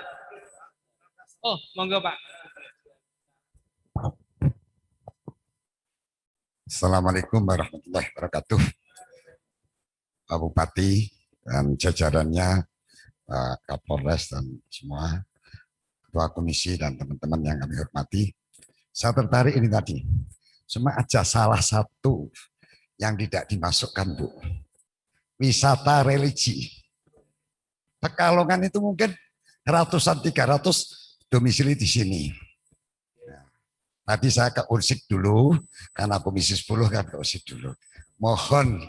Oh, monggo Pak. Assalamualaikum warahmatullahi wabarakatuh. Pak Bupati dan jajarannya, Pak Kapolres dan semua Ketua Komisi dan teman-teman yang kami hormati. Saya tertarik ini tadi. Cuma aja salah satu yang tidak dimasukkan, Bu. Wisata religi. Pekalongan itu mungkin ratusan 300 domisili di sini. Tadi saya ke Unsik dulu, karena Komisi 10 kan ke Unsik dulu. Mohon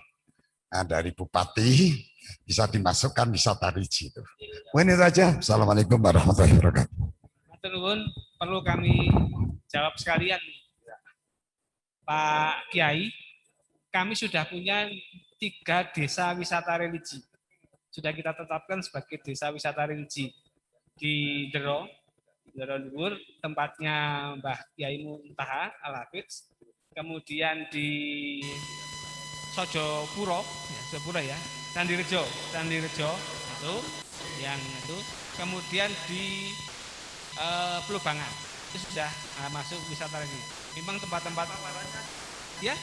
dari Bupati bisa dimasukkan wisata religi itu. Mungkin itu aja. Assalamualaikum warahmatullahi wabarakatuh. Matur nuwun, perlu kami jawab sekalian. Pak Kiai, kami sudah punya 3 desa wisata religi. Sudah kita tetapkan sebagai desa wisata religi. Di Dero Luhur, tempatnya Mbah Kiai Muntaha Al-Hafiz. Kemudian di Sojopuro ya, Candirejo itu yang itu. Kemudian di Plubangan itu sudah masuk wisata religi. Memang tempat-tempat ya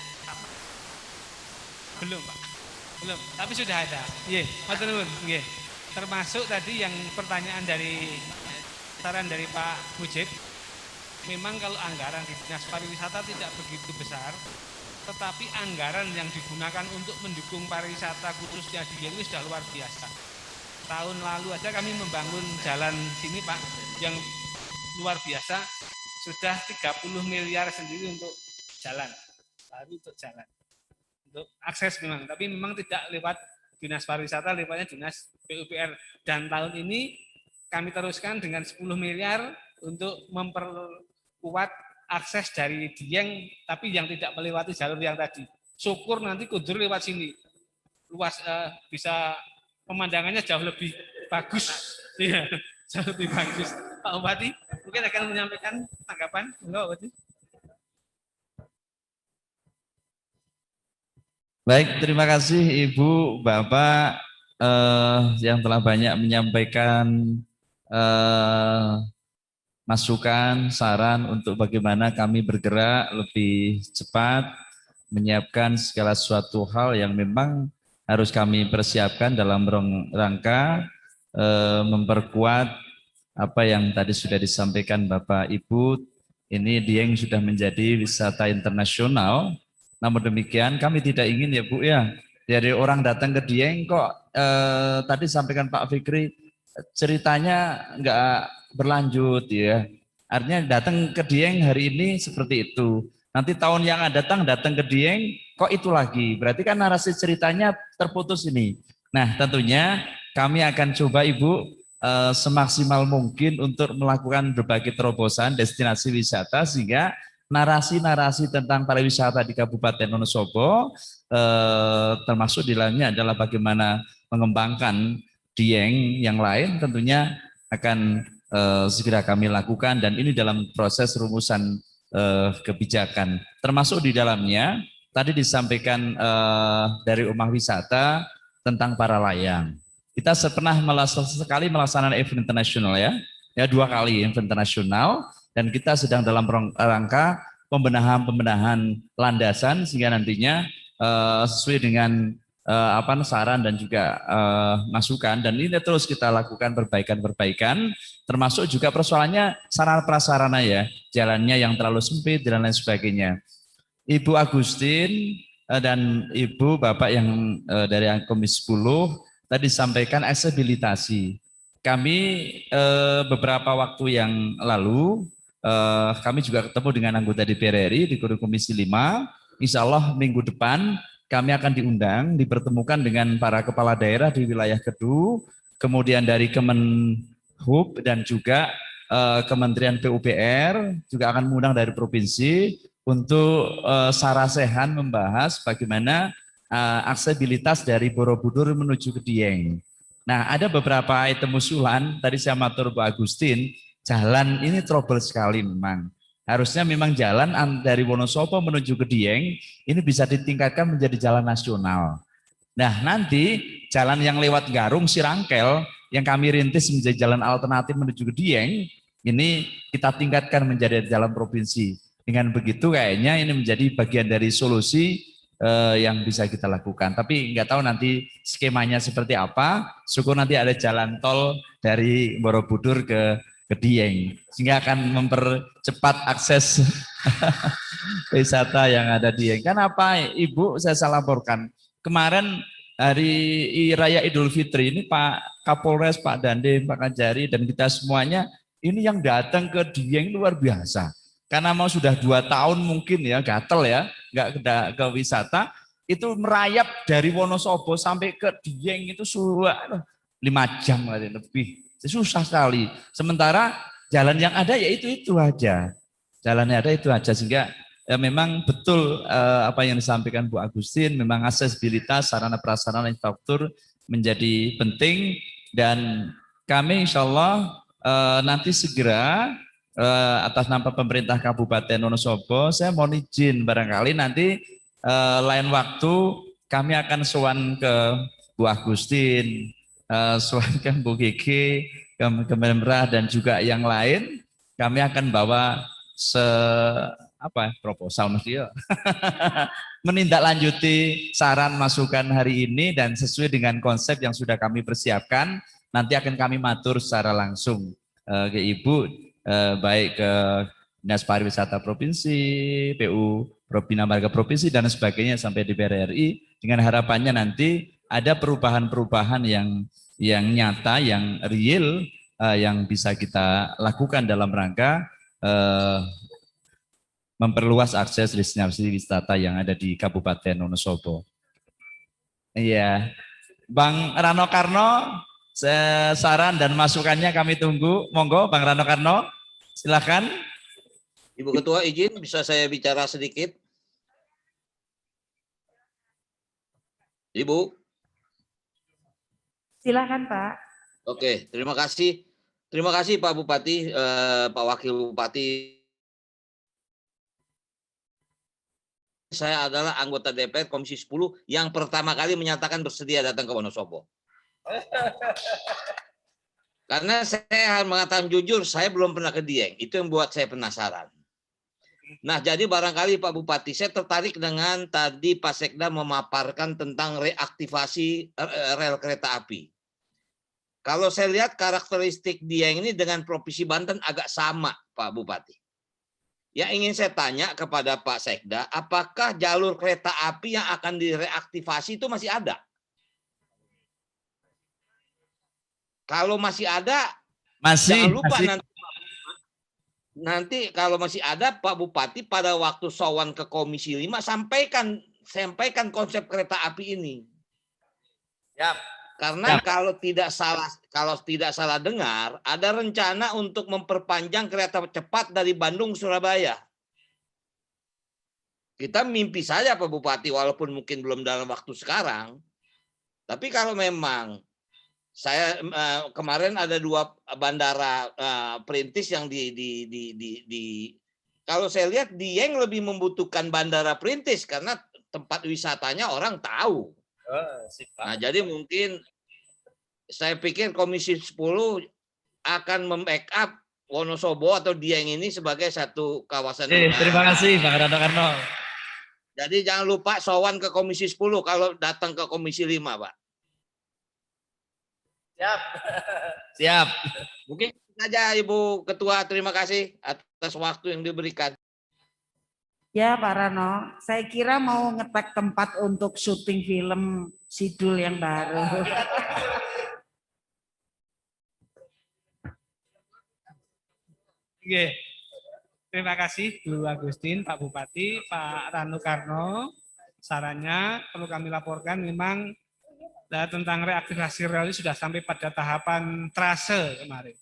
belum Pak, belum, tapi sudah ada. Iya, matur nuwun. Nggih. Termasuk tadi yang pertanyaan dari saran dari Pak Mujib. Memang kalau anggaran di Dinas Pariwisata tidak begitu besar, tetapi anggaran yang digunakan untuk mendukung pariwisata khususnya di Dieng ini sudah luar biasa. Tahun lalu aja kami membangun jalan sini Pak yang luar biasa, sudah 30 miliar sendiri untuk jalan, baru untuk jalan, untuk akses memang, tapi memang tidak lewat Dinas Pariwisata, lewatnya Dinas PUPR. Dan tahun ini kami teruskan dengan 10 miliar untuk memperkuat akses dari Dieng, tapi yang tidak melewati jalur yang tadi. Syukur nanti Kundur lewat sini, luas, bisa pemandangannya jauh lebih bagus, ya, jauh lebih bagus. Pak Bupati mungkin akan menyampaikan tanggapan. Enggak, Pak Bupati. Baik, terima kasih Ibu, Bapak yang telah banyak menyampaikan masukan, saran untuk bagaimana kami bergerak lebih cepat, menyiapkan segala suatu hal yang memang harus kami persiapkan dalam rangka memperkuat apa yang tadi sudah disampaikan Bapak Ibu. Ini Dieng sudah menjadi wisata internasional. Namun demikian kami tidak ingin ya Bu ya, dari orang datang ke Dieng kok tadi sampaikan Pak Fikri ceritanya enggak berlanjut ya. Artinya datang ke Dieng hari ini seperti itu. Nanti tahun yang akan datang ke Dieng kok itu lagi. Berarti kan narasi ceritanya terputus ini. Nah, tentunya kami akan coba Ibu semaksimal mungkin untuk melakukan berbagai terobosan destinasi wisata sehingga narasi-narasi tentang pariwisata di Kabupaten Wonosobo termasuk di dalamnya adalah bagaimana mengembangkan Dieng yang lain tentunya akan segera kami lakukan, dan ini dalam proses rumusan kebijakan. Termasuk di dalamnya tadi disampaikan dari Ummah Wisata tentang para layang. Kita pernah sekali melaksanakan event internasional ya 2 kali event internasional, dan kita sedang dalam rangka pembenahan landasan sehingga nantinya sesuai dengan saran dan juga masukan, dan ini terus kita lakukan perbaikan-perbaikan, termasuk juga persoalannya sarana prasarana ya, jalannya yang terlalu sempit dan lain sebagainya. Ibu Agustin dan Ibu Bapak yang dari Komisi 10 tadi sampaikan aksesibilitasi. Kami beberapa waktu yang lalu kami juga ketemu dengan anggota DPR RI di Komisi 5. Insya Allah minggu depan kami akan diundang, dipertemukan dengan para kepala daerah di wilayah Kedu, kemudian dari Kemenhub dan juga Kementerian PUPR juga akan mengundang dari provinsi untuk sarasehan membahas bagaimana aksesibilitas dari Borobudur menuju ke Dieng. Nah, ada beberapa item usulan, tadi saya matur Bu Agustin, jalan ini trouble sekali memang. Harusnya memang jalan dari Wonosobo menuju ke Dieng ini bisa ditingkatkan menjadi jalan nasional. Nah, nanti jalan yang lewat Garung, Sirangkel yang kami rintis menjadi jalan alternatif menuju ke Dieng, ini kita tingkatkan menjadi jalan provinsi. Dengan begitu kayaknya ini menjadi bagian dari solusi yang bisa kita lakukan. Tapi nggak tahu nanti skemanya seperti apa. Syukur nanti ada jalan tol dari Borobudur ke Dieng, sehingga akan mempercepat akses wisata yang ada di Dieng. Kan apa Ibu, saya laporkan kemarin hari Raya Idul Fitri ini Pak Kapolres, Pak Dandim, Pak Kajari dan kita semuanya ini yang datang ke Dieng luar biasa. Karena mau sudah 2 tahun mungkin ya gatel ya, nggak ke wisata, itu merayap dari Wonosobo sampai ke Dieng itu 5 jam lebih. Susah sekali. Sementara jalan yang ada ya itu aja. Jalannya ada itu aja, sehingga memang betul apa yang disampaikan Bu Agustin, memang aksesibilitas sarana prasarana infrastruktur menjadi penting, dan kami insya Allah nanti segera atas nama pemerintah Kabupaten Wonosobo, saya mohon izin barangkali nanti lain waktu kami akan sowan ke Bu Agustin, sowan ke Bu Gigi, Kemenpora dan juga yang lain. Kami akan bawa proposal menindaklanjuti saran masukan hari ini dan sesuai dengan konsep yang sudah kami persiapkan. Nanti akan kami matur secara langsung ke Ibu, baik ke Dinas Pariwisata Provinsi, PU Bina Marga Provinsi dan sebagainya sampai di DPR RI, dengan harapannya nanti ada perubahan-perubahan yang nyata, yang real, yang bisa kita lakukan dalam rangka memperluas akses destinasi wisata yang ada di Kabupaten Wonosobo. Iya, Bang Rano Karno, saran dan masukannya kami tunggu. Monggo, Bang Rano Karno, silakan. Ibu Ketua izin bisa saya bicara sedikit? Ibu. Silakan Pak. Oke, terima kasih. Terima kasih Pak Bupati, Pak Wakil Bupati. Saya adalah anggota DPR Komisi 10 yang pertama kali menyatakan bersedia datang ke Wonosobo. Karena saya mengatakan jujur, saya belum pernah ke Dieng. Itu yang buat saya penasaran. Nah, jadi barangkali Pak Bupati, saya tertarik dengan tadi Pak Sekda memaparkan tentang reaktivasi rel kereta api. Kalau saya lihat karakteristik Dieng ini dengan Provinsi Banten agak sama, Pak Bupati. Yang ingin saya tanya kepada Pak Sekda, apakah jalur kereta api yang akan direaktivasi itu masih ada? Kalau masih ada, jangan lupa nanti kalau masih ada Pak Bupati pada waktu sowan ke Komisi 5 sampaikan konsep kereta api ini. Yap. Karena kalau tidak salah dengar, ada rencana untuk memperpanjang kereta cepat dari Bandung Surabaya. Kita mimpi saja Pak Bupati, walaupun mungkin belum dalam waktu sekarang. Tapi kalau memang saya kemarin ada 2 bandara perintis yang kalau saya lihat Dieng lebih membutuhkan bandara perintis karena tempat wisatanya orang tahu. Nah, jadi mungkin saya pikir Komisi 10 akan membackup Wonosobo atau Dieng ini sebagai satu kawasan. Terima kasih Pak Rano Karno. Jadi jangan lupa sowan ke Komisi 10 kalau datang ke Komisi 5, Pak. Siap. Siap. Mungkin saja Ibu Ketua, terima kasih atas waktu yang diberikan. Ya Pak Rano, saya kira mau ngetek tempat untuk syuting film Sidul yang baru. Oke. Terima kasih Bu Agustin, Pak Bupati, Pak Rano Karno. Sarannya perlu kami laporkan memang tentang reaktivasi rel ini sudah sampai pada tahapan trase kemarin.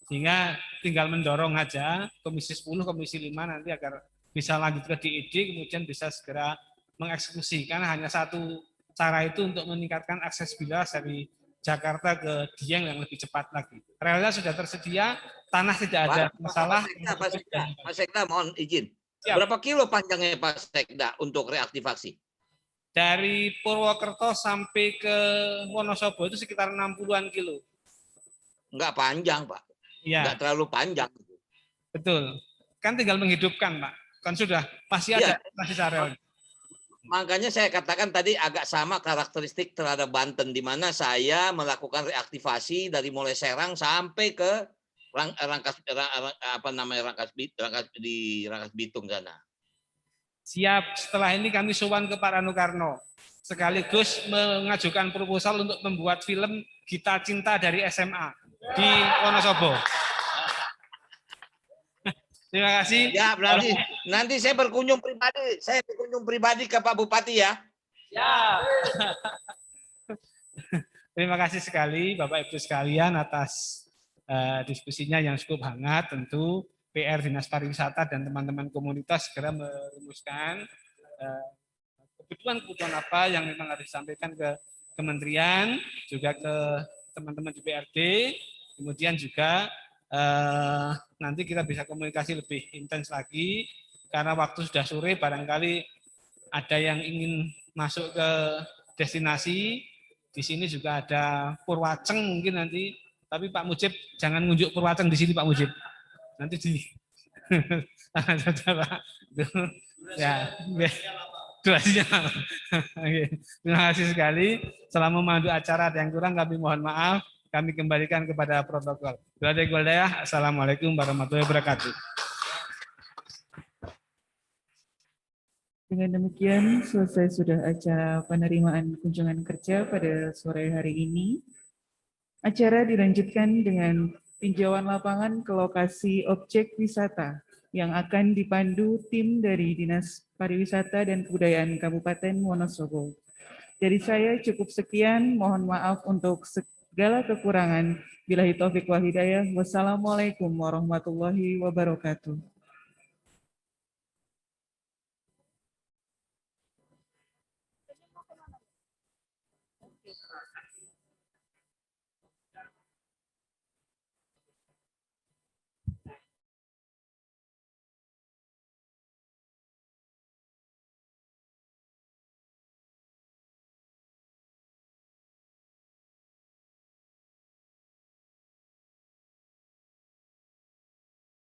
Sehingga tinggal mendorong aja Komisi 10, Komisi 5 nanti agar bisa lanjut ke DID, kemudian bisa segera mengeksekusi. Karena hanya satu cara itu untuk meningkatkan aksesibilitas dari Jakarta ke Dieng yang lebih cepat lagi. Relnya sudah tersedia, tanah tidak ada masalah. Pak Sekda, mohon izin. Berapa kilo panjangnya Pak Sekda untuk reaktivasi? Dari Purwokerto sampai ke Wonosobo itu sekitar 60-an kilo. Enggak panjang, Pak. Iya. Enggak terlalu panjang. Betul. Kan tinggal menghidupkan, Pak. Kan sudah pasti ada sisa rel. Makanya saya katakan tadi agak sama karakteristik terhadap Banten, di mana saya melakukan reaktivasi dari mulai Serang sampai ke Rangkas Bitung sana. Siap. Setelah ini kami sowan ke Pak Rano Karno, sekaligus mengajukan proposal untuk membuat film Gita Cinta dari SMA di Wonosobo. Terima kasih. Ya, berarti nanti saya berkunjung pribadi ke Pak Bupati ya. Ya. Terima kasih sekali Bapak Ibu sekalian atas diskusinya yang cukup hangat. Tentu PR Dinas Pariwisata dan teman-teman komunitas segera merumuskan kebutuhan apa yang memang harus disampaikan ke kementerian, juga ke teman-teman di BRD, kemudian juga nanti kita bisa komunikasi lebih intens lagi, karena waktu sudah sore, barangkali ada yang ingin masuk ke destinasi. Di sini juga ada Purwaceng mungkin nanti, tapi Pak Mujib jangan ngunjuk Purwaceng di sini Pak Mujib. Nanti di ya, durasinya. Terima kasih sekali. Selama memandu acara ada yang kurang kami mohon maaf. Kami kembalikan kepada protokol. Assalamualaikum warahmatullahi wabarakatuh. Dengan demikian, selesai sudah acara penerimaan kunjungan kerja pada sore hari ini. Acara dilanjutkan dengan tinjauan lapangan ke lokasi objek wisata yang akan dipandu tim dari Dinas Pariwisata dan Kebudayaan Kabupaten Wonosobo. Dari saya cukup sekian, mohon maaf untuk segala kekurangan. Billahi taufiq wal hidayah. Wassalamualaikum warahmatullahi wabarakatuh.